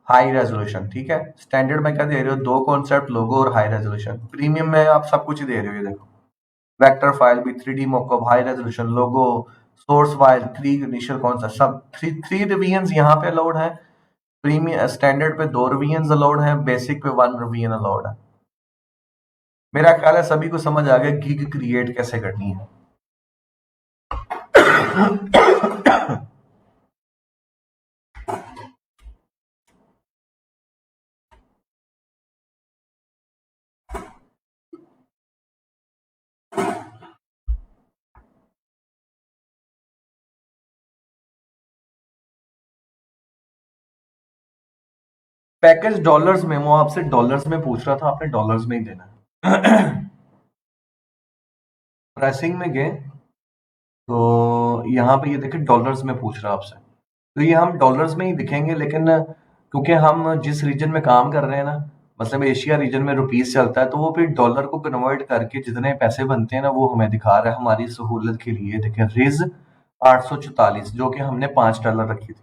हाई रेजोल्यूशन। ठीक है, स्टैंडर्ड में क्या दे रहे हो, 2 कॉन्सेप्ट, लोगो और हाई रेजोल्यूशन। प्रीमियम में आप सब कुछ दे रहे हो। ये देखो, वेक्टर फाइल भी, 3D मॉकअप, हाई रेजोल्यूशन, लोगो, सोर्स फाइल, 3 इनिशियल कॉन्सेप्ट, सब 3 रिवीजन यहाँ पे अलाउड है। प्रीमियम स्टैंडर्ड पे 2 रिवीजन अलाउड है, बेसिक पे 1 रिवीजन अलाउड है। मेरा ख्याल है सभी को समझ आ गया गिग क्रिएट कैसे करनी है। पैकेज डॉलर्स में, वो आपसे डॉलर्स में पूछ रहा था, आपने डॉलर्स में ही देना है। प्राइसिंग में गए तो यहाँ पे ये देखिए डॉलर्स में पूछ रहा है आपसे, तो ये हम डॉलर्स में ही दिखेंगे, लेकिन क्योंकि हम जिस रीजन में काम कर रहे हैं ना, मतलब एशिया रीजन में रुपीस चलता है, तो वो फिर डॉलर को कन्वर्ट करके जितने पैसे बनते हैं ना वो हमें दिखा रहा है हमारी सहूलत के लिए। देखिए रिज 844 जो कि हमने $5 रखी थी।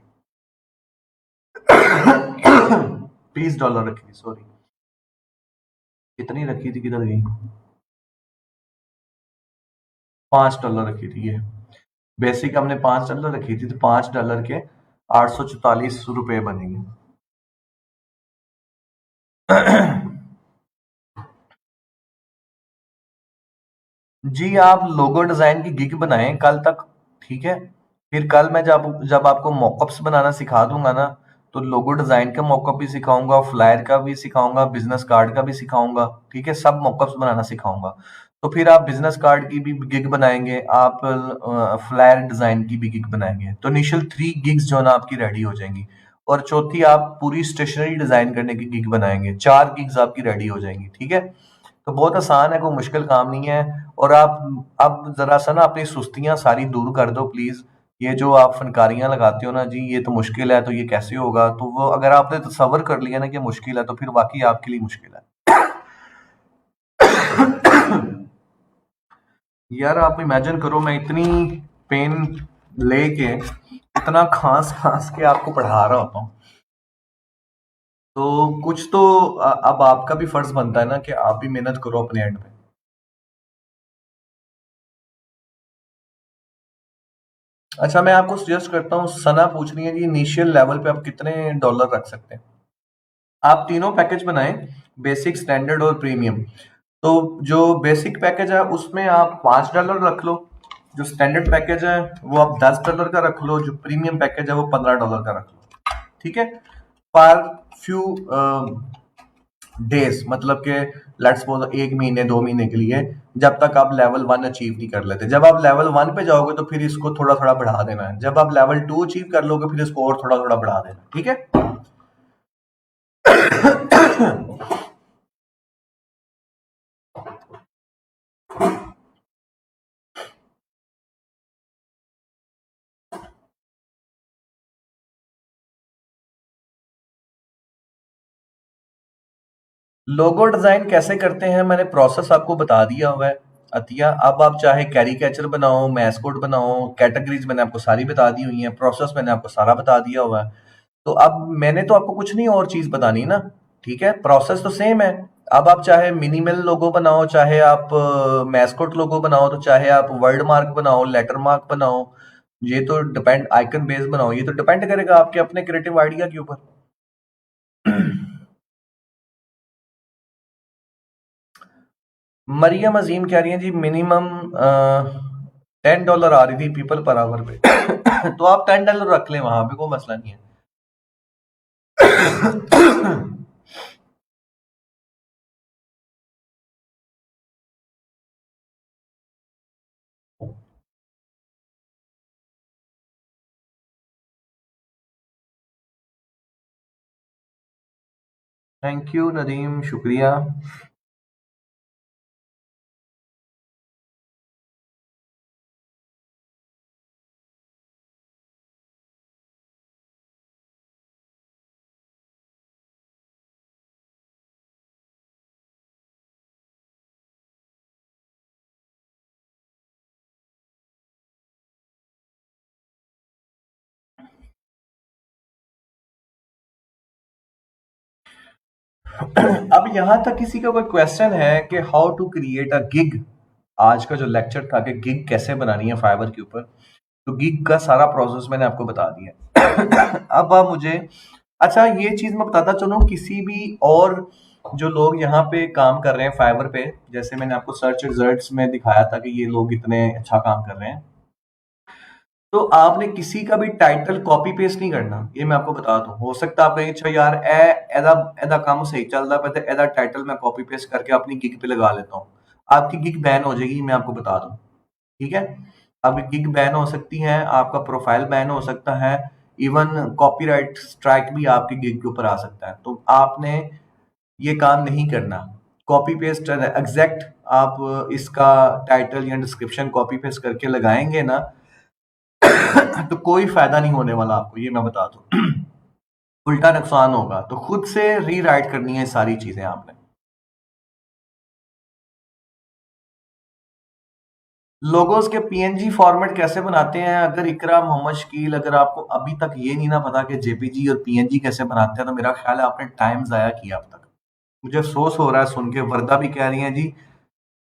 $20 रखी थी, सॉरी, कितनी रखी थी, किधर गई, $5 रखी थी ये। बेसिक हमने $5 रखी थी, तो $5 के 844 बनेंगे। जी, आप लोगो डिजाइन की गिग बनाएं कल तक, ठीक है। फिर कल मैं जब जब आपको मॉकअप्स बनाना सिखा दूंगा ना, तो लोगो डिजाइन का मॉकअप भी सिखाऊंगा, फ्लायर का भी सिखाऊंगा, बिजनेस कार्ड का भी सिखाऊंगा, ठीक है, सब मॉकअप्स बनाना सिखाऊंगा। तो फिर आप बिजनेस कार्ड की भी गिग बनाएंगे, आप फ्लायर डिजाइन की भी गिग बनाएंगे, तो इनिशियल 3 गिग्स जो है ना आपकी रेडी हो जाएंगी। और चौथी आप पूरी स्टेशनरी डिजाइन करने की गिग बनाएंगे, 4 गिग्स आपकी रेडी हो जाएंगी, ठीक है। तो बहुत आसान है, कोई मुश्किल काम नहीं है। और आप अब जरा सा ना अपनी सुस्तियां सारी दूर कर दो प्लीज। ये जो आप फनकारियां लगाते हो ना जी, ये तो मुश्किल है, तो ये कैसे होगा, तो वो अगर आपने तसव्वुर कर लिया ना कि मुश्किल है, तो फिर वाकई आपके लिए मुश्किल है। यार आप इमेजिन करो, मैं इतनी पेन लेके इतना खांस खांस के आपको पढ़ा रहा होता हूँ, तो कुछ तो अब आपका भी फर्ज बनता है ना कि आप भी मेहनत करो अपने एंड पे। अच्छा, मैं आपको सजेस्ट करता हूँ, सना पूछ रही है कि इनिशियल लेवल पे आप कितने डॉलर रख सकते हैं। आप तीनों पैकेज बनाएं, बेसिक, स्टैंडर्ड और प्रीमियम। तो जो बेसिक पैकेज है उसमें आप $5 रख लो, जो स्टैंडर्ड पैकेज है वो आप $10 का रख लो, जो प्रीमियम पैकेज है वो $15 का रख लो, ठीक है। पर फ्यू डेज, मतलब कि लेट्स सपोज 1 महीने 2 महीने के लिए, जब तक आप लेवल 1 अचीव नहीं कर लेते। जब आप लेवल 1 पे जाओगे तो फिर इसको थोड़ा थोड़ा बढ़ा देना है, जब आप लेवल 2 अचीव कर लोगे फिर इसको और थोड़ा थोड़ा बढ़ा देना, ठीक है। लोगो डिजाइन कैसे करते हैं मैंने प्रोसेस आपको बता दिया हुआ है अतिया। अब आप चाहे कैरी कैचर बनाओ, मैस्कोट बनाओ, कैटेगरीज मैंने आपको सारी बता दी हुई है, प्रोसेस मैंने आपको सारा बता दिया हुआ है। तो अब मैंने तो आपको कुछ नहीं और चीज बतानी ना, ठीक है, प्रोसेस तो सेम है। अब आप चाहे मिनिमल लोगो बनाओ, चाहे आप मैस्कोट लोगो बनाओ, तो चाहे आप वर्ड मार्क बनाओ, लेटर मार्क बनाओ, ये तो डिपेंड, आइकन बेस बनाओ, ये तो डिपेंड करेगा आपके अपने क्रिएटिव आइडिया के ऊपर। मरियम अजीम कह रही है जी, मिनिमम $10 आ रही थी पीपल पर आवर पे। तो आप $10 रख लें, वहां पे कोई मसला नहीं है। थैंक यू नदीम, शुक्रिया। अब यहां तक किसी का कोई क्वेश्चन है कि how to create a gig? आज का जो लेक्चर था कि गिग कैसे बनानी है फाइवर के ऊपर, तो गिग का सारा प्रोसेस मैंने आपको बता दिया। अब आप मुझे, अच्छा ये चीज मैं बताता चलूं, किसी भी और जो लोग यहाँ पे काम कर रहे हैं फाइवर पे, जैसे मैंने आपको सर्च रिजल्ट्स में दिखाया था कि ये लोग इतने अच्छा काम कर रहे हैं, तो आपने किसी का भी टाइटल कॉपी पेस्ट नहीं करना, ये मैं आपको बता दूं। हो सकता है आप कहें अच्छा यार एदा एदा काम सही चल रहा है, एदा टाइटल मैं कॉपी पेस्ट करके अपनी गिग पे लगा लेता हूँ, आपकी गिग बैन हो जाएगी, मैं आपको बता दूं, ठीक है। आपकी गिग बैन हो सकती है, आपका प्रोफाइल बैन हो सकता है, इवन कॉपीराइट स्ट्राइक भी आपकी गिग के ऊपर आ सकता है। तो आपने ये काम नहीं करना, कॉपी पेस्ट एग्जैक्ट आप इसका टाइटल या डिस्क्रिप्शन कॉपी पेस्ट करके लगाएंगे ना, तो कोई फायदा नहीं होने वाला आपको, ये मैं बता दूं। उल्टा नुकसान होगा, तो खुद से रीराइट करनी है सारी चीजें आपने। लोगोस के पीएनजी फॉर्मेट कैसे बनाते हैं? अगर इकरा मोहम्मद शकील, अगर आपको अभी तक ये नहीं ना पता कि जेपीजी और पीएनजी कैसे बनाते हैं, तो मेरा ख्याल है आपने टाइम जाया किया अब तक। मुझे अफसोस हो रहा है सुन के। वर्दा भी कह रही है जी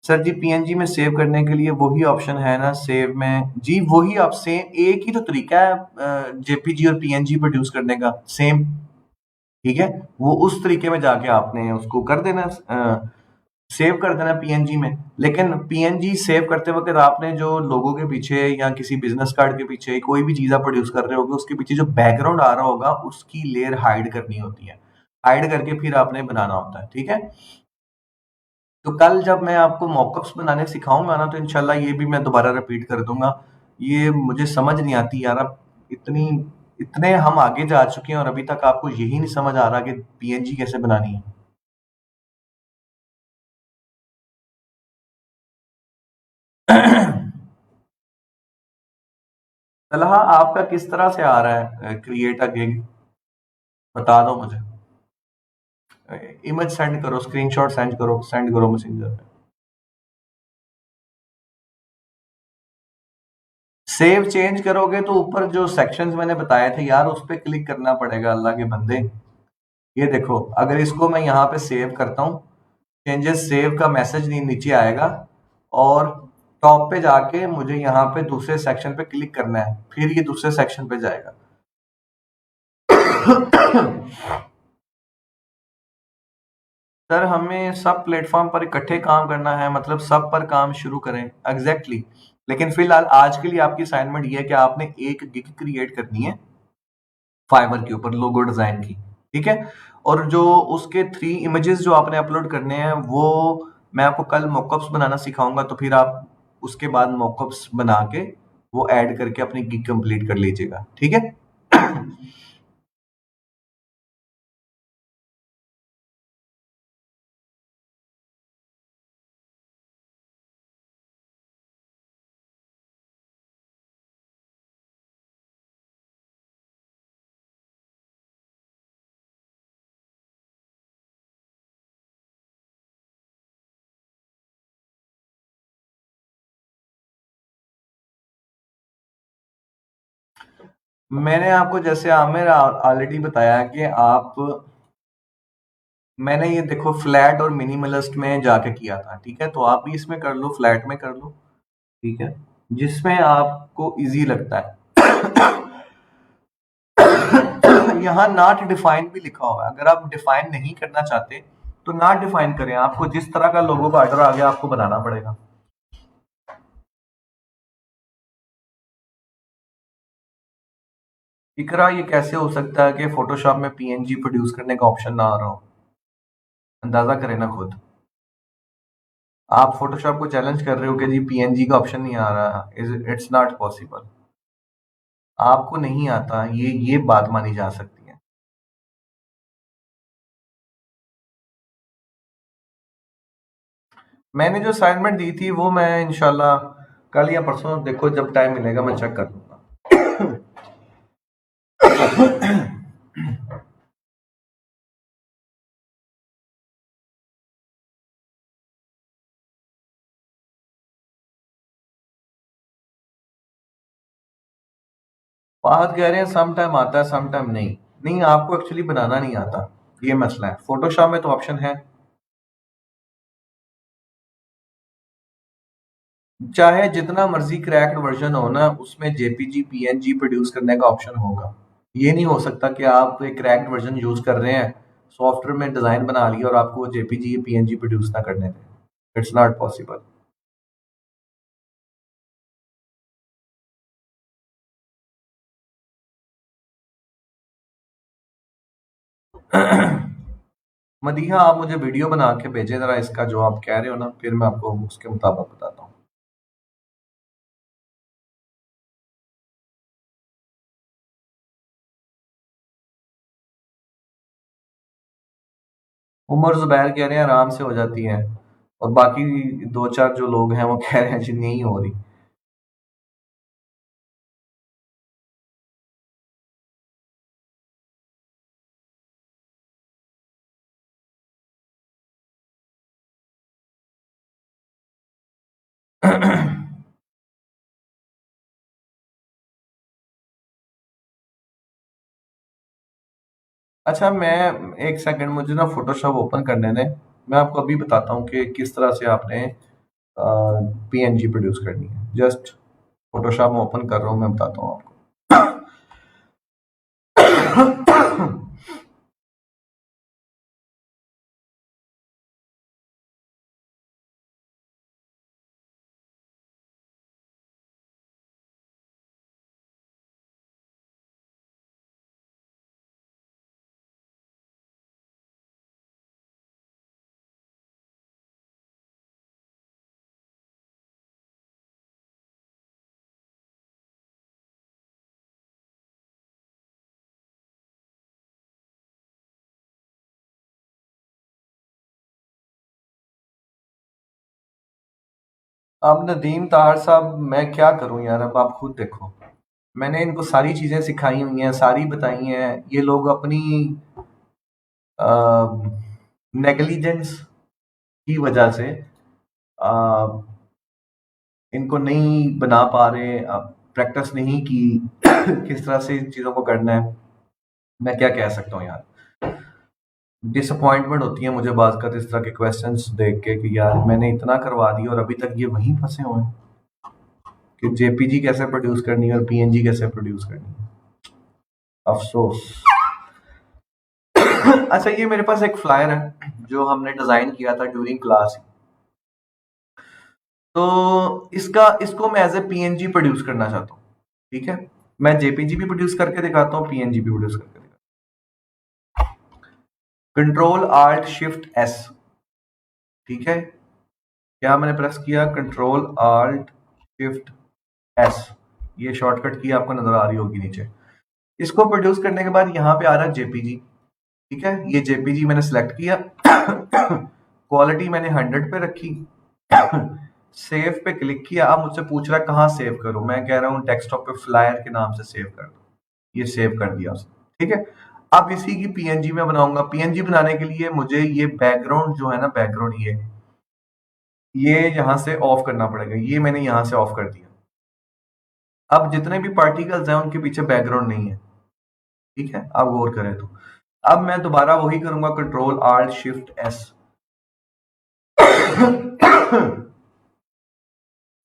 सर जी पीएनजी में सेव करने के लिए वही ऑप्शन है ना सेव में। जी वही आप सेम, एक ही तो तरीका है जेपीजी और पीएनजी प्रोड्यूस करने का, सेम। ठीक है, वो उस तरीके में जाके आपने उसको कर देना, सेव कर देना पीएनजी में। लेकिन पीएनजी सेव करते वक्त आपने जो लोगों के पीछे या किसी बिजनेस कार्ड के पीछे कोई भी चीज आप प्रोड्यूस कर रहे होगे, उसके पीछे जो बैकग्राउंड आ रहा होगा उसकी लेयर हाइड करनी होती है। हाइड करके फिर आपने बनाना होता है। ठीक है, तो कल जब मैं आपको मॉकअप्स बनाने सिखाऊंगा ना, तो इंशाल्लाह ये भी मैं दोबारा रिपीट कर दूंगा। ये मुझे समझ नहीं आती यार, अब इतनी इतने हम आगे जा चुके हैं और अभी तक आपको यही नहीं समझ आ रहा कि पीएनजी कैसे बनानी है। सलाह आपका किस तरह से आ रहा है क्रिएट अ गिग? बता दो मुझे। इमेज सेंड करो, स्क्रीनशॉट सेंड करो मैसेंजर पे। सेव चेंज करोगे तो ऊपर जो सेक्शंस मैंने बताए थे यार, उस पे क्लिक करना पड़ेगा अल्लाह के बंदे। ये देखो, अगर इसको मैं यहाँ पे सेव करता हूँ, चेंजेस सेव का मैसेज नीचे आएगा, और टॉप पे जाके मुझे यहाँ पे दूसरे सेक्शन पे क्लिक करना है, फिर ये दूसरे सेक्शन पे जाएगा। सर हमें सब प्लेटफॉर्म पर इकट्ठे काम करना है, मतलब सब पर काम शुरू करें। Exactly exactly. लेकिन फिलहाल आज के लिए आपकी असाइनमेंट ये है कि आपने एक गिग क्रिएट करनी है फाइवर के ऊपर लोगो डिजाइन की। ठीक है, और जो उसके 3 इमेजेस जो आपने अपलोड करने हैं, वो मैं आपको कल मॉकअप्स बनाना सिखाऊंगा, तो फिर आप उसके बाद मॉकअप्स बना के वो ऐड करके अपनी गिग कंप्लीट कर लीजिएगा। ठीक है। मैंने आपको जैसे आमिर ऑलरेडी बताया कि आप, मैंने ये देखो फ्लैट और मिनिमलिस्ट में जाके किया था। ठीक है, तो आप भी इसमें कर लो, फ्लैट में कर लो। ठीक है, जिसमें आपको इजी लगता है। यहाँ नॉट डिफाइन भी लिखा हुआ है, अगर आप डिफाइन नहीं करना चाहते तो नॉट डिफाइन करें, आपको जिस तरह का लोगो का ऑर्डर आ गया आपको बनाना पड़ेगा। इकरा ये कैसे हो सकता है कि फोटोशॉप में पीएनजी प्रोड्यूस करने का ऑप्शन ना आ रहा हो? अंदाजा करें ना खुद। आप फोटोशॉप को चैलेंज कर रहे हो कि जी पीएनजी का ऑप्शन नहीं आ रहा, इट्स नॉट पॉसिबल। आपको नहीं आता, ये बात मानी जा सकती है। मैंने जो असाइनमेंट दी थी वो मैं इंशाल्लाह कल या परसों, देखो जब टाइम मिलेगा मैं चेक कर लूंगा। बात कह रहे हैं सम टाइम आता है सम टाइम नहीं। नहीं, आपको एक्चुअली बनाना नहीं आता, ये मसला है। फोटोशॉप में तो ऑप्शन है। चाहे जितना मर्जी क्रैक्ड वर्जन हो ना, उसमें जेपीजी पीएनजी प्रोड्यूस करने का ऑप्शन होगा। ये नहीं हो सकता कि आप एक क्रैक्ड वर्जन यूज कर रहे हैं, सॉफ्टवेयर में डिजाइन बना लिया और आपको जेपीजी या पीएनजी प्रोड्यूस ना करने दें। It's not possible. मदीहा आप मुझे वीडियो बना के भेजें जरा इसका, जो आप कह रहे हो ना, फिर मैं आपको उसके मुताबिक बताता हूँ। उमर जुबैर कह रहे हैं आराम से हो जाती है, और बाकी दो चार जो लोग हैं वो कह रहे हैं जी नहीं हो रही। अच्छा, मैं एक सेकंड, मुझे ना फोटोशॉप ओपन करने दें। मैं आपको अभी बताता हूँ कि किस तरह से आपने पीएनजी प्रोड्यूस करनी है। जस्ट फोटोशॉप में ओपन कर रहा हूँ, मैं बताता हूँ आपको। अब नदीम ताहर साहब, मैं क्या करूं यार, अब आप खुद देखो। मैंने इनको सारी चीजें सिखाई हुई हैं, सारी बताई हैं। ये लोग अपनी नेग्लिजेंस की वजह से आ, इनको नहीं बना पा रहे, प्रैक्टिस नहीं की किस तरह से इन चीजों को करना है। मैं क्या कह सकता हूँ यार। डिसअपॉइंटमेंट होती है मुझे बात कर इस तरह के क्वेश्चंस देख के कि यार मैंने इतना करवा दिया और अभी तक ये वहीं फंसे हुए हैं कि जेपीजी कैसे प्रोड्यूस करनी है और पीएनजी कैसे प्रोड्यूस करनी है। अफसोस। अच्छा, ये मेरे पास एक फ्लायर है जो हमने डिजाइन किया था ड्यूरिंग क्लास। तो इसको मैं एज ए पीएनजी प्रोड्यूस करना चाहता हूँ। ठीक है, मैं जेपीजी भी प्रोड्यूस करके दिखाता हूँ, पीएनजी भी प्रोड्यूस करके दिखाता हूँ। Control alt shift S. ठीक है, क्या मैंने प्रेस किया? Control alt shift S. ये शॉर्टकट की आपको नजर आ रही होगी नीचे। इसको प्रोड्यूस करने के बाद यहाँ पे आ रहा है जेपीजी। ठीक है, ये जेपीजी मैंने सिलेक्ट किया। क्वालिटी मैंने 100 पे रखी। सेव पे क्लिक किया। अब मुझसे पूछ रहा है कहाँ सेव करूं। मैं कह रहा हूँ डेस्कटॉप पे फ्लायर के नाम से सेव कर दो। ये सेव कर दिया उसने। ठीक है, अब इसी की पीएनजी में बनाऊंगा। पीएनजी बनाने के लिए मुझे ये बैकग्राउंड जो है ना, बैकग्राउंड ये यहाँ से ऑफ करना पड़ेगा। ये मैंने यहाँ से ऑफ कर दिया। अब जितने भी पार्टिकल्स हैं उनके पीछे बैकग्राउंड नहीं है। ठीक है, आप गौर करें तो। अब मैं दोबारा वही करूंगा, कंट्रोल आल्ट शिफ्ट एस।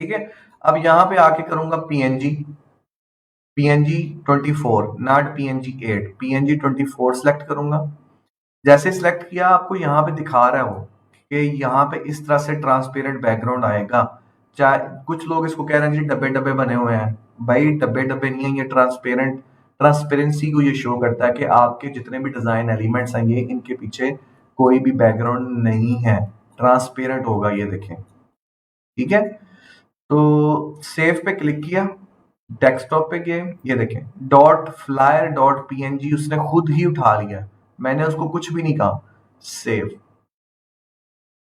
ठीक है, अब यहां पे आके करूंगा PNG. PNG 24, not PNG 8, PNG 24 select करूंगा। जैसे सिलेक्ट किया, आपको यहाँ पे दिखा रहा है वो कि यहाँ पे इस तरह से ट्रांसपेरेंट बैकग्राउंड आएगा। चाहे कुछ लोग इसको कह रहे हैं जी डब्बे डब्बे बने हुए हैं। भाई डब्बे डब्बे नहीं है, ये ट्रांसपेरेंट, ट्रांसपेरेंसी को ये शो करता है कि आपके जितने भी डिजाइन एलिमेंट्स हैं ये इनके पीछे कोई भी बैकग्राउंड नहीं है, ट्रांसपेरेंट होगा। ये देखें। ठीक है, तो सेव पे क्लिक किया, डेस्कटॉप पे गए, ये देखें डॉट फ्लायर डॉट पीएनजी उसने खुद ही उठा लिया। मैंने उसको कुछ भी नहीं कहा। सेव।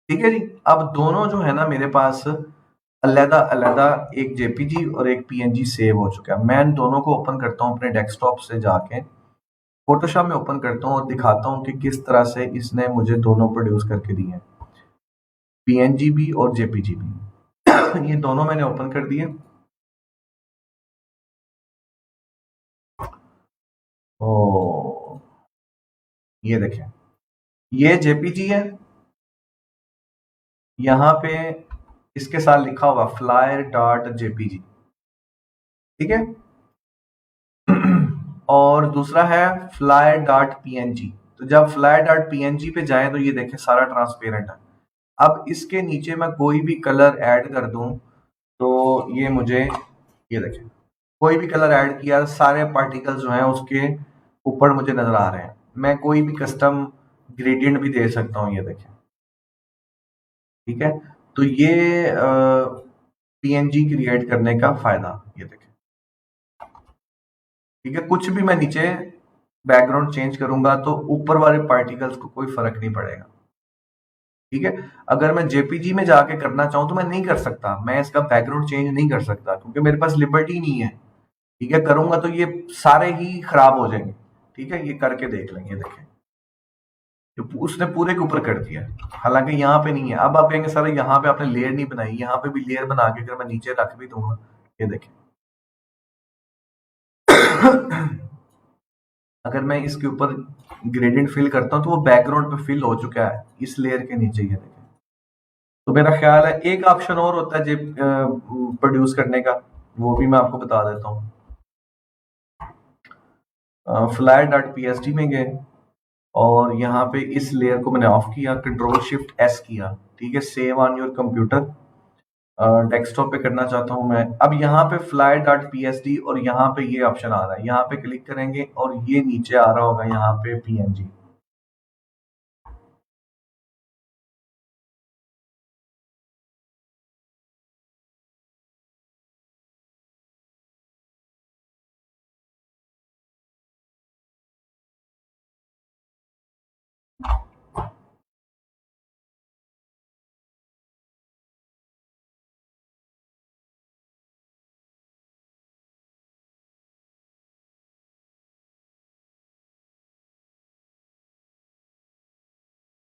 ठीक है जी, अब दोनों जो है ना मेरे पास अलग अलग, एक जेपीजी और एक पीएनजी सेव हो चुका है। मैं इन दोनों को ओपन करता हूँ अपने डेस्कटॉप से जाके, फोटोशॉप में ओपन करता हूँ और दिखाता हूँ कि किस तरह से इसने मुझे दोनों प्रोड्यूस करके दिए हैं, पीएनजी भी और जेपीजी भी। ये दोनों मैंने ओपन कर दिए। ओ, ये देखें, ये जेपीजी है। यहाँ पे इसके साथ लिखा हुआ फ्लायर डॉट जेपीजी। ठीक है, और दूसरा है फ्लायर डॉट पीएनजी। तो जब फ्लायर डॉट पीएनजी पे जाए तो ये देखें सारा ट्रांसपेरेंट है। अब इसके नीचे मैं कोई भी कलर ऐड कर दूं तो ये मुझे, ये देखें, कोई भी कलर ऐड किया, सारे पार्टिकल्स जो हैं उसके ऊपर मुझे नजर आ रहे हैं। मैं कोई भी कस्टम ग्रेडियंट भी दे सकता हूँ, ये देखें। ठीक है, तो ये पीएनजी क्रिएट करने का फायदा, ये देखें। ठीक है, कुछ भी मैं नीचे बैकग्राउंड चेंज करूंगा तो ऊपर वाले पार्टिकल्स को कोई फर्क नहीं पड़ेगा। ठीक है, अगर मैं जेपीजी में जाके करना चाहूँ तो मैं नहीं कर सकता, मैं इसका बैकग्राउंड चेंज नहीं कर सकता क्योंकि मेरे पास लिबर्टी नहीं है। ठीक है, करूंगा तो ये सारे ही खराब हो जाएंगे। ठीक है, ये करके देख लेंगे, देखें उसने पूरे के ऊपर कर दिया, हालांकि यहाँ पे नहीं है। अब आप कहेंगे सर यहाँ पे आपने लेयर नहीं बनाई, यहाँ पे भी लेयर बना के अगर मैं नीचे रख भी दूंगा, ये देखें। अगर मैं इसके ऊपर ग्रेडियंट फिल करता हूँ तो वो बैकग्राउंड पे फिल हो चुका है इस लेयर के नीचे, ये देखें। तो मेरा ख्याल है एक ऑप्शन और होता है जे प्रोड्यूस करने का, वो भी मैं आपको बता देता हूँ। Fly dot P S D में गए और यहाँ पे इस लेयर को मैंने ऑफ किया, कंट्रोल शिफ्ट एस किया, ठीक है, save on your computer. Desktop पे करना चाहता हूँ मैं। अब यहाँ पे fly dot P S D और यहाँ पे ये ऑप्शन आ रहा है, यहाँ पे क्लिक करेंगे और ये नीचे आ रहा होगा यहाँ पे पीएनजी।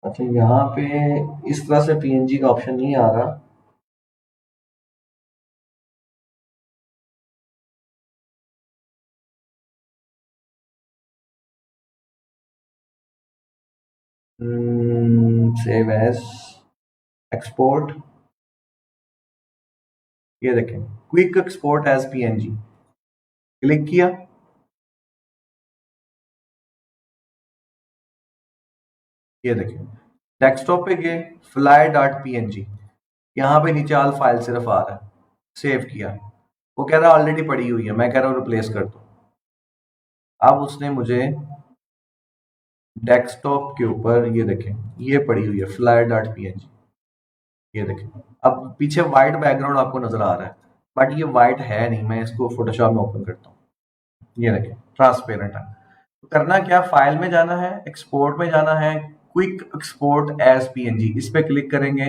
अच्छा, यहाँ पे इस तरह से पीएनजी का ऑप्शन नहीं आ रहा। सेव एज, एक्सपोर्ट, ये देखें, quick export as PNG, click किया, ये देखें डेस्कटॉप पे गए, फ्लाई डॉट पीएनजी, यहाँ पे नीचे ऑल फाइल सिर्फ आ रहा है, सेव किया, वो कह रहा है ऑलरेडी पड़ी हुई है, मैं कह रहा हूँ रिप्लेस कर दो। अब उसने मुझे डेस्कटॉप के ऊपर ये देखें ये पड़ी हुई है फ्लाई डॉट पीएनजी, ये देखें। अब पीछे व्हाइट बैकग्राउंड आपको नजर आ रहा है, बट ये व्हाइट है नहीं। मैं इसको फोटोशॉप में ओपन करता हूँ, ये देखें ट्रांसपेरेंट है। तो करना क्या, फाइल में जाना है, एक्सपोर्ट में जाना है, क्विक एक्सपोर्ट एज पीएनजी, इस पे क्लिक करेंगे।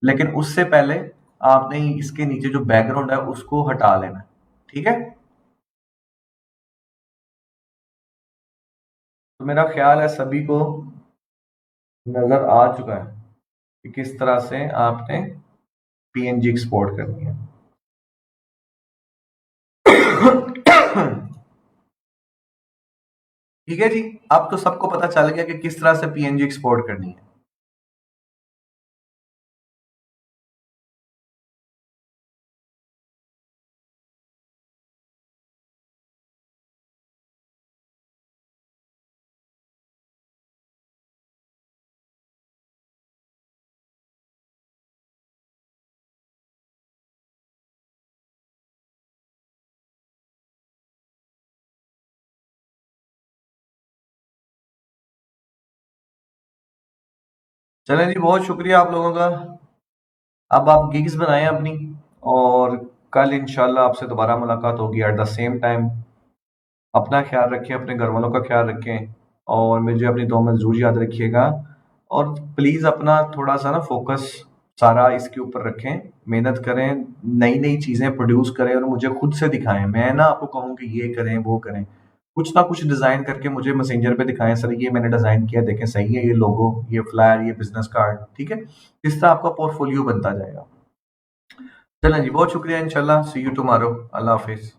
लेकिन उससे पहले आपने इसके नीचे जो बैकग्राउंड है उसको हटा लेना, ठीक है। तो मेरा ख्याल है सभी को नजर आ चुका है कि किस तरह से आपने पीएनजी एक्सपोर्ट करनी है। ठीक है जी, अब तो सबको पता चल गया कि किस तरह से पीएनजी एक्सपोर्ट करनी है। चलें जी, बहुत शुक्रिया आप लोगों का। अब आप गिग्स बनाएं अपनी, और कल इंशाल्लाह आपसे दोबारा मुलाकात होगी एट द सेम टाइम। अपना ख्याल रखें, अपने घर वालों का ख्याल रखें, और मुझे अपनी दुआ में ज़रूर याद रखिएगा। और प्लीज़ अपना थोड़ा सा ना फोकस सारा इसके ऊपर रखें, मेहनत करें, नई नई चीज़ें प्रोड्यूस करें और मुझे खुद से दिखाएं। मैं ना आपको कहूँ कि ये करें वो करें, कुछ ना कुछ डिज़ाइन करके मुझे मैसेंजर पे दिखाएं, सर ये मैंने डिज़ाइन किया, देखें सही है, ये लोगो, ये फ्लायर, ये बिजनेस कार्ड, ठीक है। इस तरह आपका पोर्टफोलियो बनता जाएगा। चलें जी, बहुत शुक्रिया, इंशाल्लाह सी यू टुमारो। अल्लाह हाफिज़।